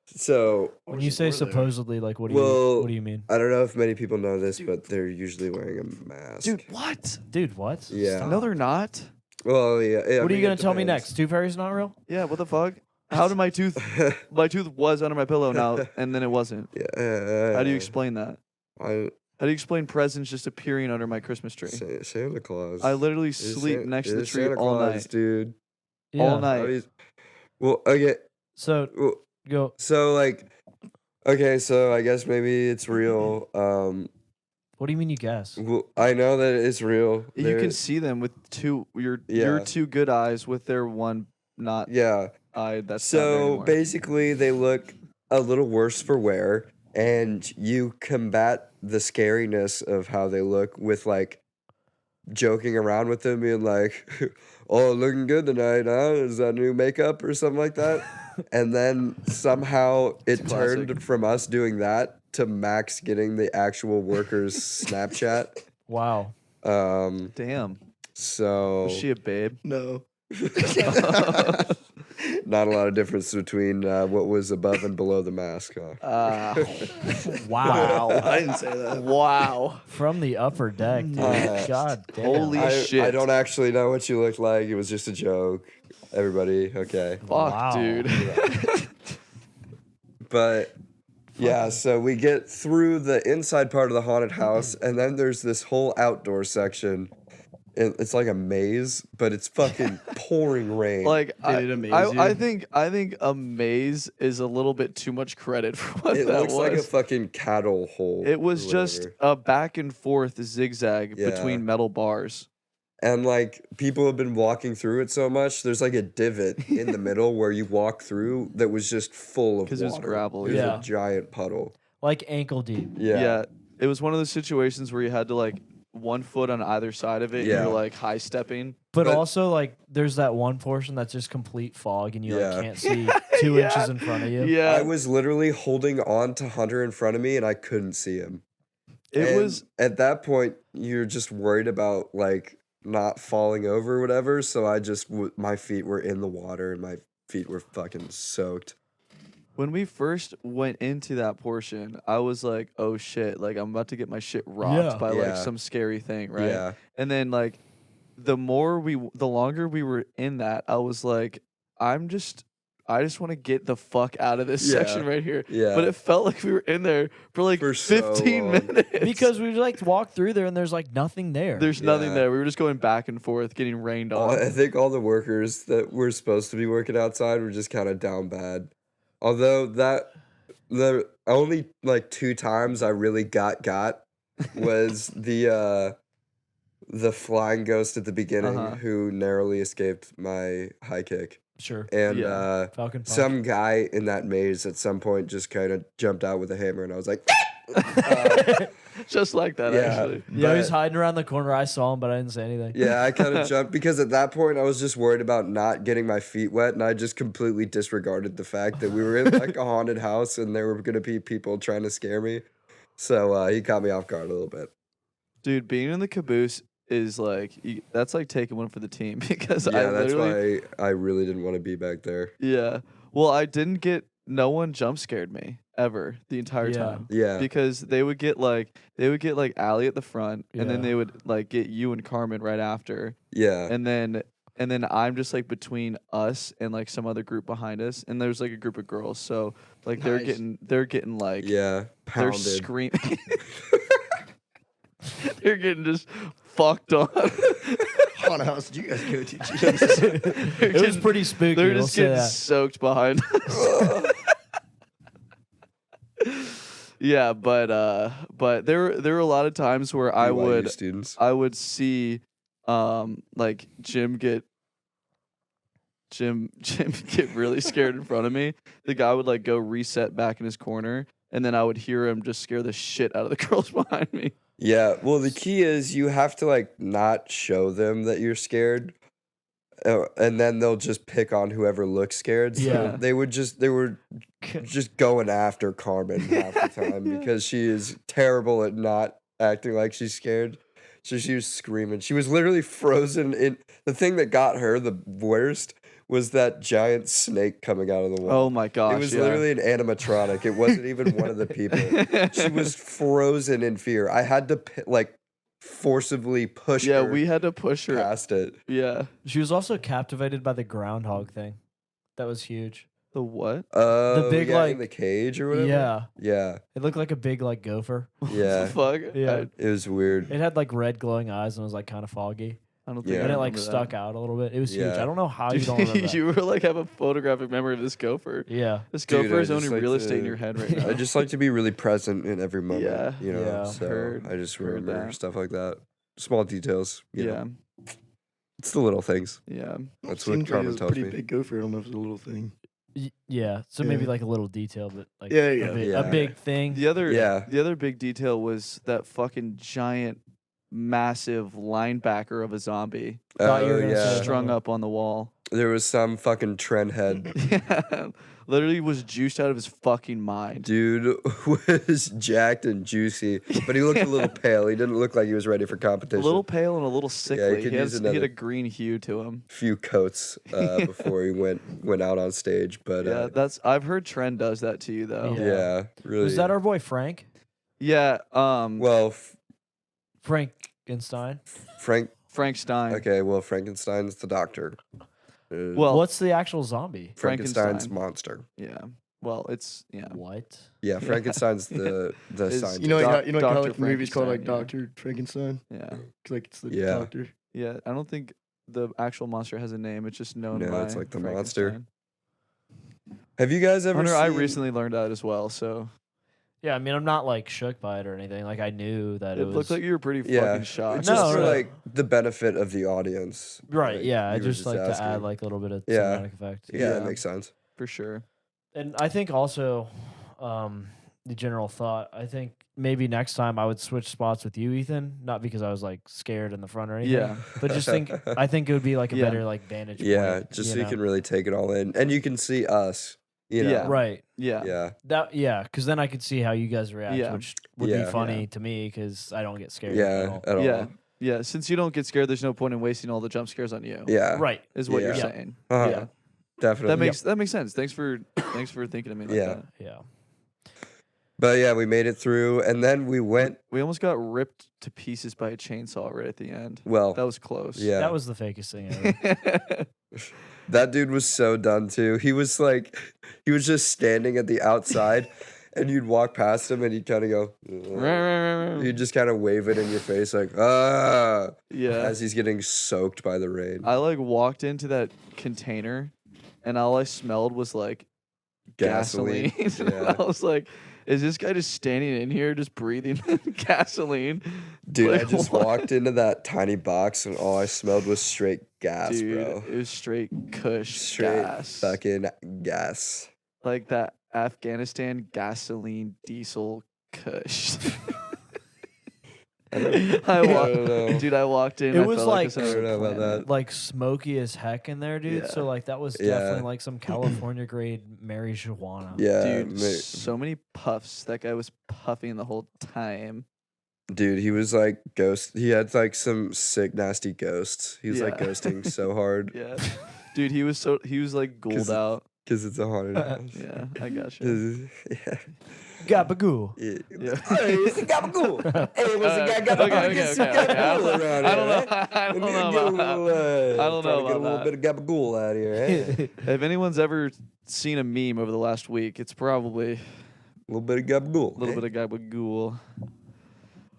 So When you say supposedly, like, what do Well, you mean? I don't know if many people know this, but they're usually wearing a mask. Dude, what? Dude, what? Yeah. Stop. No, they're not. Well, yeah. I What are you mean, gonna it tell me depends. next? Tooth Fairy's not real? Yeah, what the fuck? How did my tooth was under my pillow now and then it wasn't? Yeah. How do you explain that? I How do you explain presents just appearing under my Christmas tree? Santa Claus. I literally You're sleep San- next to you're the tree Santa all Claus, night. dude. All I night. mean, well, okay. So Well, go. so like, okay. So I guess maybe it's real. What do you mean you guess? Well, I know that it's real. You There- can see them with your Yeah. two good eyes with their one not Yeah. eye that's not there So anymore. basically, they look a little worse for wear, and you combat the scariness of how they look with like joking around with them, being like, "Oh, looking good tonight, huh? Is that new makeup or something like that?" And then somehow it classic. turned from us doing that to Max getting the actual workers Snapchat. Wow. Damn. So Was she a babe? No. not a lot of difference between what was above and below the mask. Huh? Wow. I didn't say that. Wow. From the upper deck, dude. God damn. Holy I shit. don't actually know what you look like. It was just a joke. Everybody, okay. Fuck, Wow. dude. But yeah, so we get through the inside part of the haunted house, and then there's this whole outdoor section. It's like a maze, but it's fucking pouring rain. Like Did it amaze I you? think a maze is a little bit too much credit for what it that looks was. like a fucking cattle hole. It was or just whatever. a back and forth zigzag Yeah. between metal bars. And like people have been walking through it so much, there's like a divot in the middle where you walk through that was just full of 'Cause it was water. gravel, It was yeah. a giant puddle. Like ankle deep. Yeah. It was one of those situations where you had to like 1 foot on either side of it. And Yeah. you're like high stepping. But But- also, like, there's that one portion that's just complete fog, and you Yeah. like can't see 2 inches in front of you. Yeah. I was literally holding on to Hunter in front of me and I couldn't see him. it And was at that point you're just worried about like not falling over or whatever, so I just my feet were in the water and my feet were fucking soaked. when we first went into that portion, I was like, oh shit, like I'm about to get my shit rocked Yeah. by like Yeah. some scary thing, right? Yeah. And then like the longer we were in that, I was like, I just want to get the fuck out of this Yeah. section right here. Yeah. But it felt like we were in there for like For so 15 long. minutes. Because we like walk through there, and there's like nothing there. there's nothing Yeah. there. We were just going back and forth, getting rained on. I think all the workers that were supposed to be working outside were just kind of down bad. Although the only like 2 times I really got was the flying ghost at the beginning Uh-huh. who narrowly escaped my high kick. Sure. and Yeah. Falcon Punch. some guy in that maze at some point just kind of jumped out with a hammer, and I was like, Just like that, yeah, actually. Yeah, he's but- hiding around the corner. I saw him, but I didn't say anything. Yeah, I kind of jumped because at that point I was just worried about not getting my feet wet, and I just completely disregarded the fact that we were in like a haunted house and there were gonna be people trying to scare me. So he caught me off guard a little bit. Dude, being in the caboose is like that's like taking one for the team because Yeah, I that's literally why I really didn't want to be back there. yeah. Well, I didn't get no one jump scared me ever the entire Yeah. time. Yeah, Because they would get like Allie at the front and then Yeah. they would like get you and Carmen right after. yeah, And then I'm just like between us and like some other group behind us and there's like a group of girls. So like they're Nice. getting like yeah. they're Pounded. screaming. They're getting just fucked on. Haunted house did you guys go to? Jesus. It was pretty spooky. They're We'll just say getting that. soaked behind us. Yeah, but there were a lot of times where I BYU students. would see like Jim get really scared in front of me. The guy would like go reset back in his corner and then I would hear him just scare the shit out of the girls behind me. Yeah, well, the key is you have to like not show them that you're scared, and then they'll just pick on whoever looks scared. So Yeah. they were just going after Carmen half the time because she is terrible at not acting like she's scared. So she was screaming. She was literally frozen in. The thing that got her the worst was that giant snake coming out of the wall. Oh my gosh. It was yeah. literally an animatronic. It wasn't even one of the people. She was frozen in fear. I had to like forcibly push Yeah, her we had to push her. past it. Yeah. She was also captivated by the groundhog thing. That was huge. The what? Oh, big, yeah, like- in the cage or whatever. Yeah. Yeah, It looked like a big like gopher. yeah. Fuck. Yeah. It was weird. It had like red glowing eyes and was like kind of foggy. I don't think Yeah. I And it like remember stuck that. out a little bit. It was huge. Yeah. I don't know how you Dude, don't remember that. you were like have a photographic memory of this gopher. Yeah. This Dude, gopher I is just owning like real estate in to- your head right now. I just like to be really present in every moment. Yeah. You know, Yeah. so Heard- I just heard remember that. stuff like that. Small details. You Yeah. know. It's the little things. Yeah. That's what Seems like Carmen it was a tells pretty me. big gopher. I don't know if it's a little thing. Yeah. So maybe Yeah. like a little detail, but like Yeah, a, yeah. big, Yeah. a big thing. The other Yeah. the other big detail was that fucking giant massive linebacker of a zombie Thought you were Oh gonna yeah. say- strung up on the wall. There was some fucking trend head Yeah. Literally was juiced out of his fucking mind. dude was jacked and juicy, but he looked a little pale. He didn't look like he was ready for A competition. little pale and a little sickly. could he, use he had another- a green hue to him. few coats before he went out on stage, but Yeah, that's I've heard Trend does that to you though. Yeah. yeah, really. Was that our boy Frank? Yeah, well, Frankenstein? Frank Stein. Okay, well, Frankenstein's the doctor. Well, What's the actual zombie? Frankenstein's Frankenstein. monster. yeah. Well, it's yeah. What? Yeah, Frankenstein's the Is- scientist. You know, Doc- you know, kind of Dr. like movies called like Frankenstein, Doctor Frankenstein. Yeah. 'Cause, like it's the Yeah. doctor. Yeah. I don't think the actual monster has a name. It's just known No, by it's like the monster. Frankenstein. Have you guys ever Hunter, seen? I recently learned that as well, so Yeah, I mean, I'm not like shook by it or anything. Like I knew that it it was looked like you were pretty Yeah, fucking shocked. just No, for no. like the benefit of the audience. right. Like, Yeah, I you were just like to asking. add like a little bit of Yeah. cinematic effect. Yeah, Yeah. that makes sense. For sure. And I think also, the general thought. I think maybe next time I would switch spots with you, Ethan. Not because I was like scared in the front or anything. Yeah. But just think, I think it would be like a Yeah. better like vantage Yeah, point. just so you know? can really take it all in, and you can see us. You know. Yeah. Right. Yeah. Yeah. Because then I could see how you guys react, Yeah. which would Yeah. be funny Yeah. to me because I don't get scared. Yeah. At all. At all. Yeah. Yeah. Since you don't get scared, there's no point in wasting all the jump scares on you. Yeah. Right. Is what you're Yeah. saying. Uh-huh. Yeah. Definitely. That makes sense. Thanks for thinking of me like Yeah. that. Yeah. But yeah, we made it through, and then we went. We almost got ripped to pieces by a chainsaw right at the end. Well, That was close. yeah, That was the fakest thing ever. that dude was so done too. He was like, he was just standing at the outside, and you'd walk past him, and he'd kind of go. You'd just kind of wave it in your face, like yeah. as he's getting soaked by the rain. I like walked into that container and all I smelled was like gasoline. I was like, is this guy just standing in here just breathing gasoline? Dude, Like, I just what? walked into that tiny box and all I smelled was straight gas, Dude, bro. it was straight Kush Straight gas. fucking gas. Like that Afghanistan gasoline diesel Kush. I don't I know. Dude, I walked in. It I was felt like- I was on I don't know another about planet. that. Like smoky as heck in there, dude. Yeah. So like that was Yeah. definitely like some California grade marijuana. Yeah, Dude, so many puffs. That guy was puffing the whole time. dude, he was like ghost. He had like some sick, nasty ghosts. He was like Yeah. ghosting so hard Yeah. Dude, he was like ghouled 'Cause- out. because it's a haunted house. Yeah, I got you. Yeah. Gabagoo. Yeah. Hey, it's a gabagool. Hey, what's a Okay, gabagool? okay. Get some I gabagool around don't know. here, eh? I don't know Get a about little, that. I don't try know to get a about little that. bit of gabagool out here, eh? If anyone's ever seen a meme over the last week, it's probably A little bit of gabagool. a little bit of gabagool.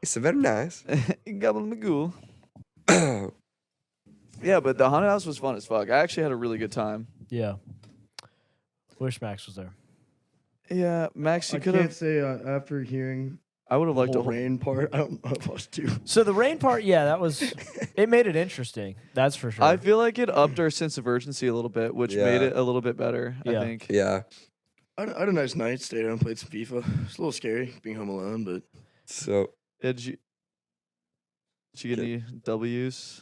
It's very nice. Gabagool. Yeah, but the haunted house was fun as fuck. I actually had a really good time. Yeah. Wish Max was there. Yeah, Max, you I could can't have. say after hearing I would have the liked whole to. rain part, I don't know if I was too. So the rain part, yeah, that was it made it interesting. That's for sure. I feel like it upped our sense of urgency a little bit, which made Yeah. it a little bit better. Yeah. I think. Yeah. I had a nice night, stayed home, played some FIFA. It's a little scary being home alone, but So, Did you get any W's?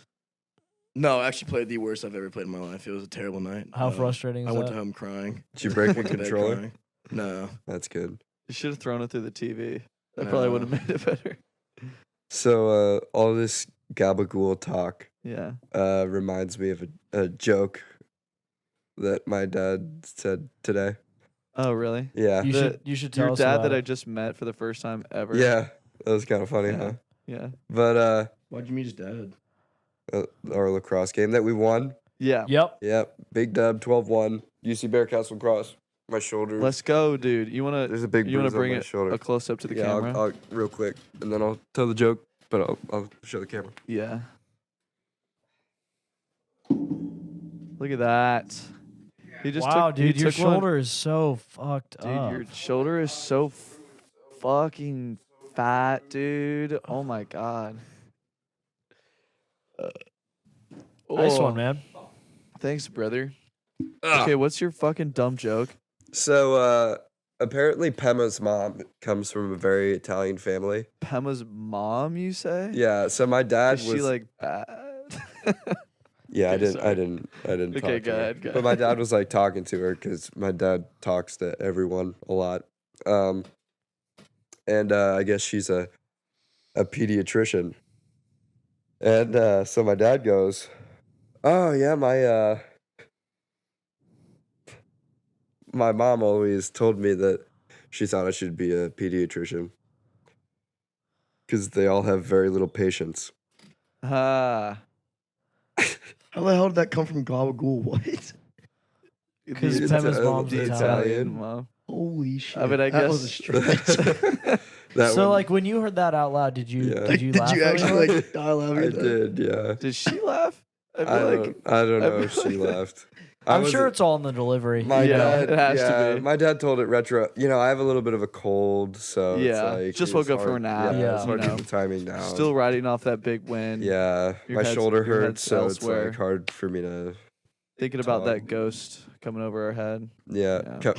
no, I actually played the worst I've ever played in my life. It was a terrible night. How frustrating I is went that? to home crying. did you break the Went to bed controller? crying. No. That's good. You should have thrown it through the TV. That probably would have No. made it better. So, all this gabagool talk Yeah. reminds me of a joke that my dad said today. Oh, really? Yeah. You should tell Your us dad about that I it. just met for the first time ever. Yeah. That was kind of funny, Yeah. huh? Yeah. But Why'd you meet his dad? our lacrosse game that we won. Yeah. Yep. Yep. Big dub, 12-1. UC Bearcats lacrosse. My shoulder. Let's go, dude. You wanna There's a big you wanna bruise on bring my it shoulder. a close up to the yeah, camera? I'll real quick, and then I'll tell the joke, but I'll show the camera. Yeah. Look at that. He just Wow, took, he dude, your took one. shoulder is so fucked Dude, up. your shoulder is so fucking fat, dude. Oh my god. Nice Oh, one, man. Thanks, brother. Ugh. Okay, what's your fucking dumb joke? So apparently Pema's mom comes from a very Italian family. Pema's mom, you say? Yeah. So my dad Is was. she like bad? yeah, I okay, didn't. sorry. I didn't. Okay, talk to go her. ahead, go But my ahead. dad was like talking to her because my dad talks to everyone a lot. And I guess she's a pediatrician. And so my dad goes, "Oh yeah, my mom always told me that she thought I should be a pediatrician because they all have very little patience." Ah. How the hell did that come from Gabagool? What? 'Cause The- Pema's Ita- mom's the Italian. mom. Holy shit. I mean, I that was a guess- stretch. That So one- like when you heard that out loud, did you Yeah. did you Did laugh? you really actually hard? like die laughing? I at that? did, yeah. Did she laugh? I I feel like don't I know if feel she like- laughed. I I'm sure wasn't- it's all in the delivery. My Yeah, dad, it has to yeah, be. my dad told it retro. You know, I have a little bit of a cold, so it's Yeah, like, just it woke was up from a hard- nap, Yeah, Yeah. it's hard you to know. get the timing down. still riding off that big win. yeah, Your my head's- shoulder your hurts, head's so elsewhere. it's like hard for me to. Thinking about that Talk. ghost coming over our head. Yeah, Yeah.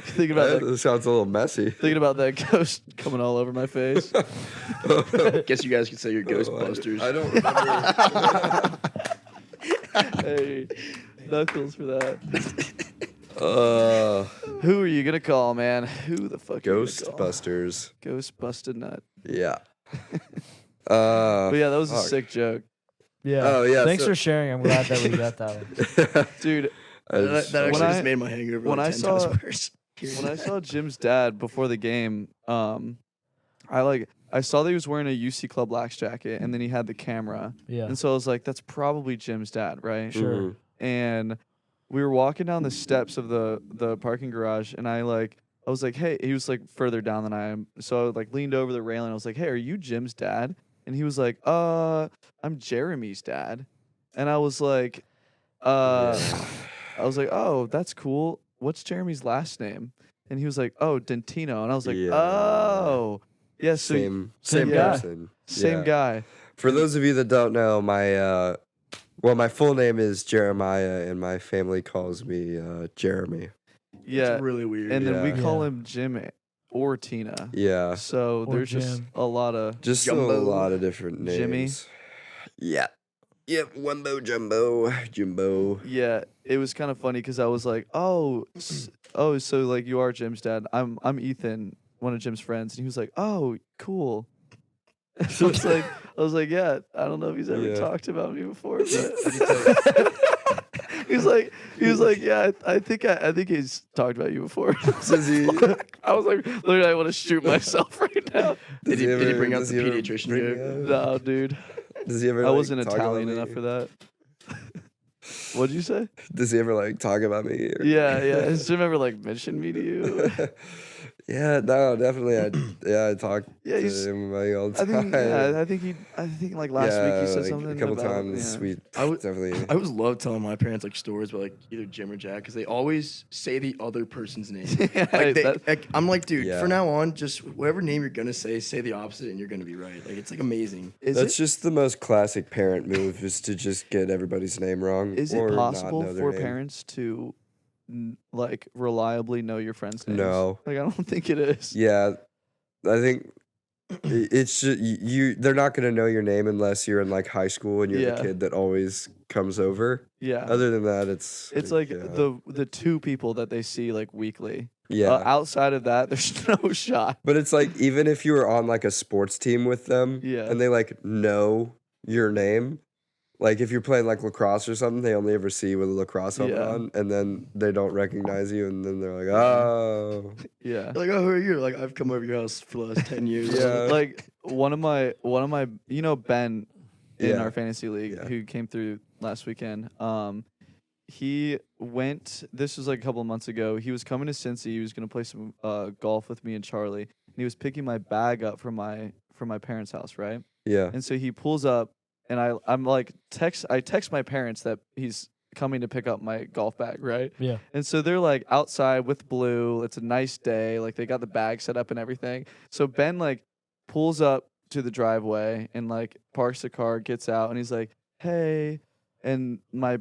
Thinking about that. that sounds a little messy. Thinking about that ghost coming all over my face. Guess you guys could say you're Ghostbusters. I don't remember. Hey, Knuckles for that. uh, Who are you gonna call, man? Who the fuck? Are you gonna call? Ghostbusters. Ghost busted nut. Yeah. But yeah, that was a fuck. sick joke, Yeah. Oh, yeah, Thanks so- for sharing. I'm glad that we got that one. dude. I That, just- that actually When just I- made my hangover when like I 10 times saw- worse. When I saw Jim's dad before the game, I saw that he was wearing a UC Club Lax jacket, and then he had the camera, Yeah. and so I was like, "That's probably Jim's dad, right?" Sure. Mhm. And we were walking down the steps of the parking garage, and I was like, "Hey," he was like further down than I am, so I like leaned over the railing. I was like, "Hey, are you Jim's dad?" And he was like, "I'm Jeremy's dad," and I was like, Yeah. I was like, oh, that's cool. What's Jeremy's last name? And he was like, oh, Dentino. And I was like, Yeah. oh, yeah. So Same guy. person. Same Yeah. guy. For those of you that don't know, my full name is Jeremiah, and my family calls me Jeremy. Yeah. It's really weird. And then we Yeah. call him Jim or Tina. Yeah, So Or there's just Jim. a lot of just Jumbo. a lot of different names. Jimmy? Yeah. Yep. Wumbo Jumbo. Jimbo. yeah. It was kind of funny because I was like, oh, so like you are Jim's dad. I'm Ethan, one of Jim's friends, and he was like, oh, cool. I was like, yeah. I don't know if he's ever Yeah. talked about me before, but he was like, yeah. I think he's talked about you before. Does he? I was like, literally, I want to shoot myself right now. Did he bring up does the he ever pediatrician bring joke? up- No, dude. Does he ever? I like, wasn't talk about Italian me? enough for that. What'd you say? Does he ever like talk about me? Or- Yeah. Has Jim ever like mentioned me to you? Yeah, no, definitely. I talk Yeah, to he's- him like, all the I time. think I think like last week he said like, something a couple about, times. yeah. We I would- definitely. I always love telling my parents like stories about like either Jim or Jack because they always say the other person's name. Yeah, I'm like, dude, Yeah. for now on, just whatever name you're gonna say the opposite, and you're gonna be right. Like it's like amazing. That's just the most classic parent move, is to just get everybody's name wrong. Is or it not possible know their for name. parents to like reliably know your friends' names? No. Like I don't think it is. Yeah, I think it's just you. They're not gonna know your name unless you're in like high school and you're Yeah. the kid that always comes over. Yeah. Other than that, it's like yeah. the two people that they see like weekly. Yeah. Outside of that, there's no shot. But it's like, even if you were on like a sports team with them, Yeah. and they like know your name, like if you're playing like lacrosse or something, they only ever see you with a lacrosse helmet Yeah. on, and then they don't recognize you, and then they're like, oh, Yeah. Like, oh, who are you? Like, I've come over your house for the last 10 years. Yeah. Like one of my Ben in Yeah. our fantasy league Yeah. who came through last weekend. He went. This was like a couple of months ago. He was coming to Cincy. He was gonna play some golf with me and Charlie. And he was picking my bag up from my parents' house, right? yeah, And so he pulls up, and I'm like I text my parents that he's coming to pick up my golf bag, right? Yeah. And so they're like outside with Blue. It's a nice day. Like they got the bag set up and everything. So Ben like pulls up to the driveway and like parks the car, gets out, and he's like, "Hey," and my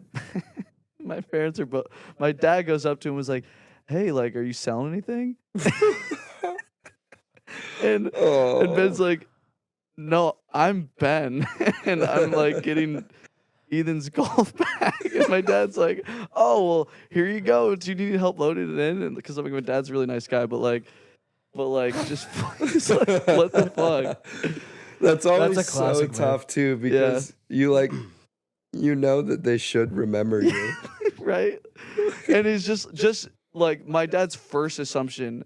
my parents are both. My dad goes up to him and was like, "Hey, like, are you selling anything?" and oh, Ben's like, "No, I'm Ben," and I'm like getting Ethan's golf bag, and my dad's like, "Oh, well, here you go. Do you need help loading it in?" And because my dad's a really nice guy, but just he's like, what the fuck? That's always a so classic move. tough too, because you like, you know that they should remember you. Right? And it's just like my dad's first assumption,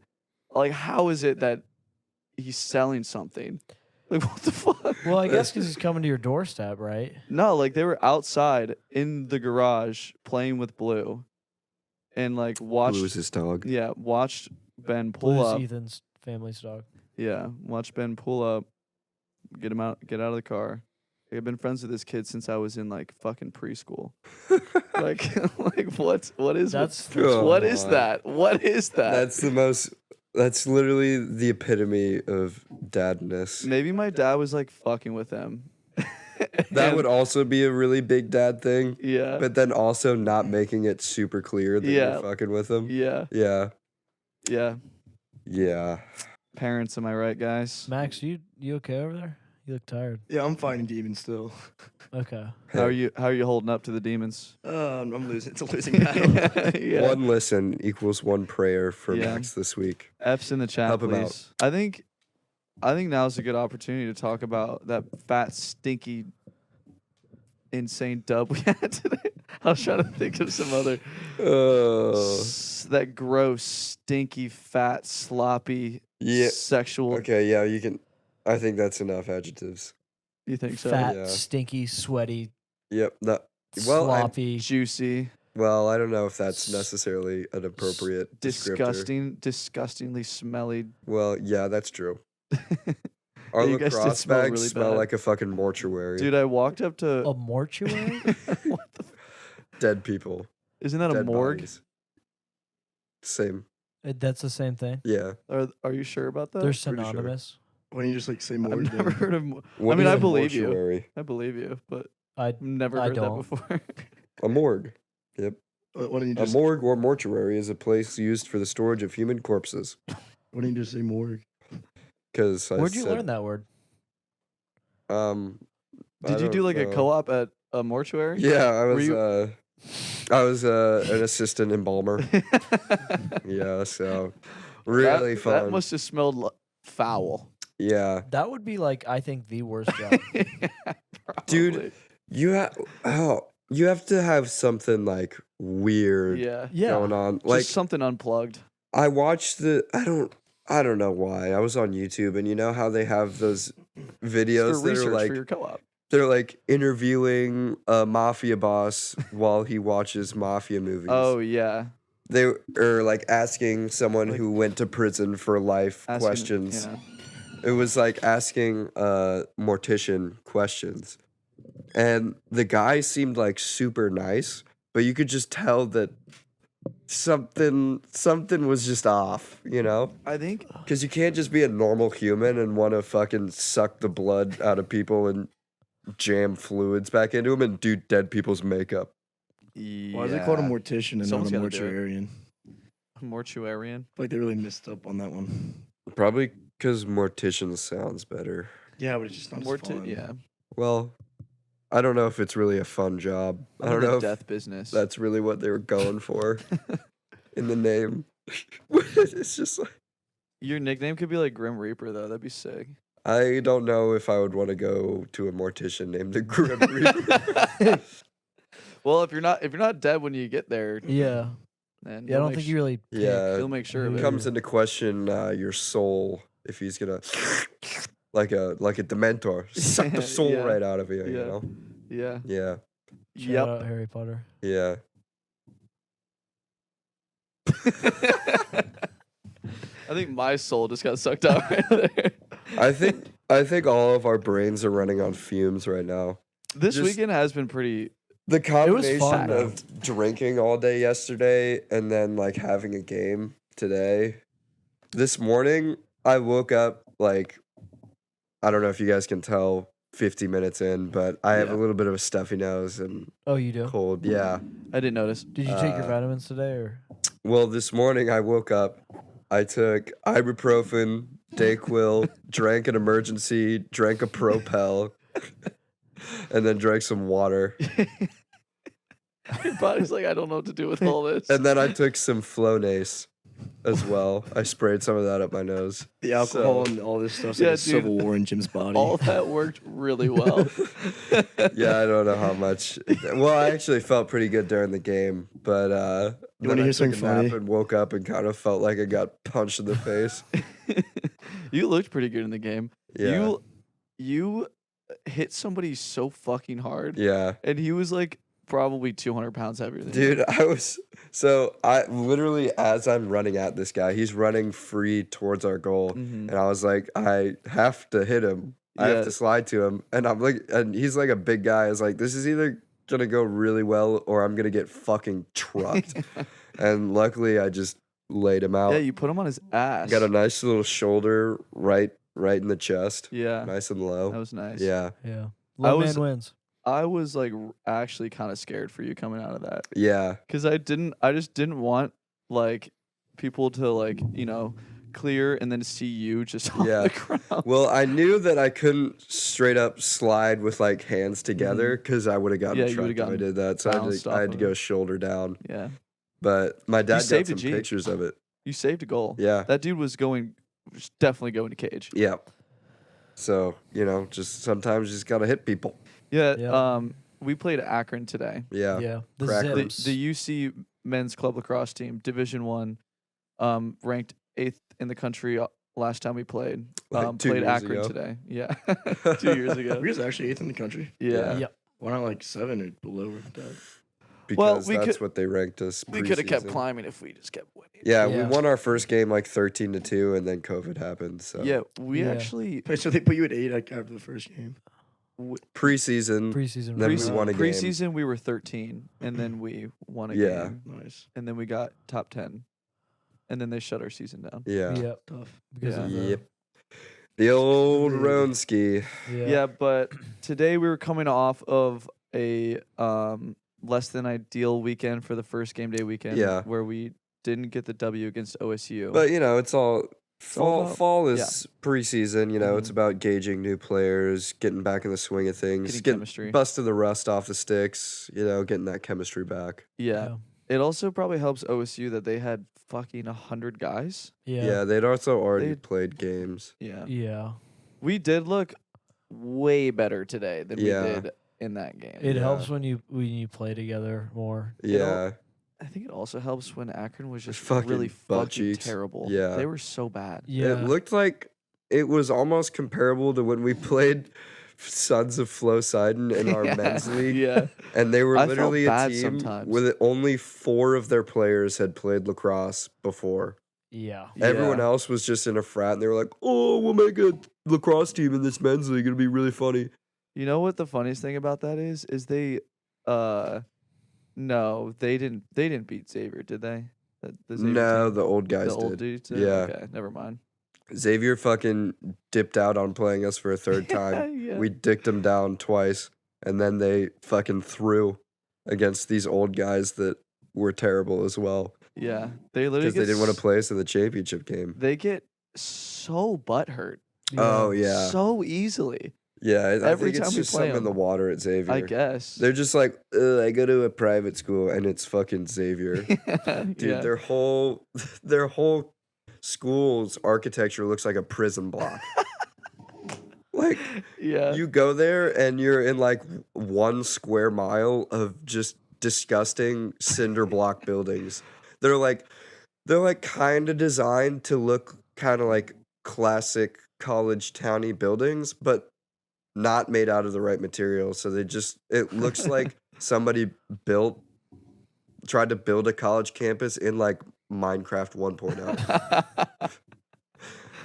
like, how is it that he's selling something? Like, what the fuck? Well, I guess because he's coming to your doorstep, right? No, like they were outside in the garage playing with Blue, and like watched. Blue's his dog. Yeah, watched Ben pull Blue's up. Ethan's family's dog. Yeah, watched Ben pull up, get out of the car. I've been friends with this kid since I was in like fucking preschool. like what is That's Come what is on. that? What is that? That's the most. That's literally the epitome of dadness. Maybe my dad was like fucking with him. That And- would also be a really big dad thing, Yeah. but then also not making it super clear that Yeah. you're fucking with them. Yeah. Yeah. Yeah. Yeah. Parents, am I right, guys? Max, you okay over there? You look tired. Yeah, I'm fighting demons still. Okay. How are you holding up to the demons? I'm losing. It's a losing battle. yeah. One listen equals one prayer for Yeah. Max this week. F's in the chat, Help him out. please. I think now's a good opportunity to talk about that fat, stinky, insane dub we had today. I was trying to think of some other that gross, stinky, fat, sloppy, Yeah. sexual. Okay, yeah, you can. I think that's enough adjectives. You think so? Fat, Yeah. stinky, sweaty, Yep. That, well, sloppy. Juicy, I don't know if that's necessarily an appropriate descriptor. disgustingly smelly. Well, yeah, that's true. Our You guys did lacrosse smell bags really smell bad. like a fucking mortuary. Dude, I walked up to A mortuary? what the Dead people. Isn't that a dead morgue? bodies. Same. That's the same thing. Yeah. Are you sure about that? They're pretty sure. synonymous. Why don't you just like say I've morgue? never then? heard of. What I mean, is I a believe you. mortuary? I believe you, but I I've never I heard that don't. before. A morgue. Yep. Why don't you A just morgue or mortuary is a place used for the storage of human corpses. why don't you just say morgue? Because Where'd you learn that word? I Did you do don't like a know. co-op at a mortuary? Yeah, I Were was. you- I was an assistant embalmer. Yeah, so really that, fun. That must have smelled foul. Yeah, That would be like I think the worst job. Dude, you have to have something like weird Yeah. Yeah. going on. Just Like something unplugged. I watched I don't know why. I was on YouTube, and you know how they have those videos For that research are like for your co-op. they're like interviewing a mafia boss while he watches mafia movies. Oh yeah. They are like asking someone Like- who went to prison for life Asking- questions. yeah. It was like asking mortician questions. And the guy seemed like super nice, but you could just tell that something was just off, you know? I think Because you can't just be a normal human and want to fucking suck the blood out of people and jam fluids back into them and do dead people's makeup. Why is it called a mortician and Someone's not a gotta do it. mortuarian? mortuarian. Like they really messed up on that one. Probably because mortician sounds better. Yeah, but it's just not as fun. Yeah. Well, I don't know if it's really a fun job. I I'm don't in know the if death business. that's really what they were going for in the name. It's just like, Your nickname could be like Grim Reaper though. That'd be sick. I don't know if I would want to go to a mortician named the Grim Reaper. Well, if you're not dead when you get there, Yeah. then Yeah, I don't think you really. pick. Yeah, he'll make sure of it it. comes into question your soul if he's gonna like a Dementor suck the soul Yeah. right out of you. You Yeah. know? Yeah. Yeah, Shout Yep. out Harry Potter. yeah. I think my soul just got sucked out right there. I think all of our brains are running on fumes right now. This Just- weekend has been pretty. The combination fun, though. of drinking all day yesterday and then like having a game today. This morning, I woke up like, I don't know if you guys can tell 50 minutes in, but I have a Yeah. little bit of a stuffy nose and Oh, you do? cold. Yeah. I didn't notice. Did you take your Uh, vitamins today, or? Well, this morning I woke up, I took ibuprofen, Dayquil, drank an emergency, drank a Propel, and then drank some water. Your body's like, I don't know what to do with all this. And then I took some Flonase as well. I sprayed some of that up my nose. The alcohol So- and all this stuff's Yeah, like a dude. civil war in Jim's body. All that worked really well. Yeah, I don't know how much. Well, I actually felt pretty good during the game, but You then wanna I hear took a something nap funny? and woke up and kind of felt like I got punched in the face. You looked pretty good in the game. Yeah, You hit somebody so fucking hard. yeah, And he was like probably 200 pounds heavier than dude. I literally as I'm running at this guy, he's running free towards our goal, you. Mhm. and I was like, I have to hit him. I have Yeah. to slide to him, and I'm like, and he's like a big guy. I was like, this is either gonna go really well or I'm gonna get fucking trucked. And luckily, I just laid him out. Yeah, you put him on his ass. Got a nice little shoulder right in the chest, Yeah, nice and that low. was nice. Yeah, Yeah. Low was- man wins. I was like actually kind of scared for you coming out of that yeah, because I just didn't want like people to like clear and then see you just on Yeah. the ground. Well, I knew that I couldn't straight up slide with like hands together because I would have gotten Mm-hmm. Yeah, you trucked would've if I gotten did that. So bounced I had off to of go it. shoulder down. Yeah, But my dad got saved a some G. pictures of it. you saved a goal. Yeah, That dude was definitely going to cage. yeah. So just sometimes you just gotta hit people. Yeah. Yeah. We played Akron today. Yeah, Yeah. The Crack The, Zips. the UC men's club lacrosse team, Division 1, ranked 8th in the country last time we played. Like 2 Played years Akron ago. today. Yeah. 2 years ago. We're actually 8th in the country. Yeah. Yep. Why not like 7 or below that? because we that's could- what they ranked us. We could have kept preseason. climbing if we just kept winning. Yeah, Yeah. we won our first game like 13-2, and then COVID happened. So Yeah, we Yeah. actually Wait, so they put you at 8 like, after the first game? Preseason. Preseason. Then we result. won a game. Preseason, we were 13, and then we won a Yeah. game, Nice. and then we got top 10, and then they shut our season down. Yeah. Yep. Tough. Because of the- Yep. The old Dude. Ronski. Yeah, but today we were coming off of a less than ideal weekend for the first game day weekend. Yeah. Where we didn't get the W against OSU. But it's all all fall. about- Fall is preseason. It's Mhm. about gauging new players, getting back in the swing of things, Getting chemistry. busting the rust off the sticks. Getting that chemistry back. yeah. It also probably helps OSU that they had fucking 100 guys. Yeah, they'd also already They'd- played games. Yeah. Yeah. We did look way better today than Yeah. we did in that game. It Yeah. helps when you play together more. Yeah, I think it also helps when Akron was just Fucking really butt fucking cheeks. terrible. Yeah. They were so bad. Yeah. It looked like it was almost comparable to when we played Sons of Flowsidon in our Yeah. men's league. Yeah. And they were I felt literally a bad team sometimes. with only 4 of their players had played lacrosse before. Yeah. Everyone Yeah. else was just in a frat, and they were like, "Oh, we'll make a lacrosse team in this men's league. It'll be really funny." You know what the funniest thing about that is they no, they didn't beat Xavier, did they? The Xavier No, team? the old guys the old did. dudes did? Yeah. Okay, never mind. Xavier fucking dipped out on playing us for a third time. Yeah. We dicked them down twice, and then they fucking threw against these old guys that were terrible as well Yeah. They literally because they didn't want to play us in the championship game. They get so butthurt Oh yeah, so easily. yeah. I every think it's time we just play something in the 'em. water at Xavier. I guess. They're just like, I go to a private school and it's fucking Xavier. Dude, yeah. their whole school's architecture looks like a prison block. Like yeah. you go there and you're in like 1 square mile of just disgusting cinder block buildings. They're like kind of designed to look kind of like classic college towny buildings, but not made out of the right material. So it looks like somebody tried to build a college campus in like Minecraft 1.0.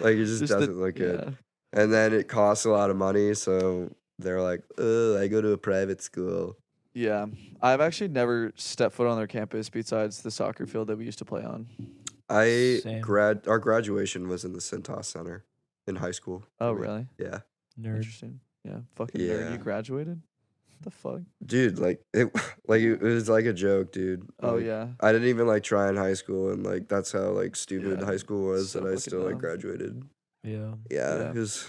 Like it just doesn't look good. And then it costs a lot of money, so they're like, I go to a private school. Yeah. I've actually never stepped foot on their campus besides the soccer field that we used to play on. Same. Our graduation was in the Cintas Center in high school. Oh, for me. really? Yeah. Nerd. Interesting. Yeah. Fucking nerd. Yeah. You graduated? What the fuck? Dude, it was like a joke, dude. Oh, Like, yeah. I didn't even like try in high school, and like that's how like stupid Yeah, high school was so that I fucking still like dumb. graduated. Yeah. Yeah, Yeah. it was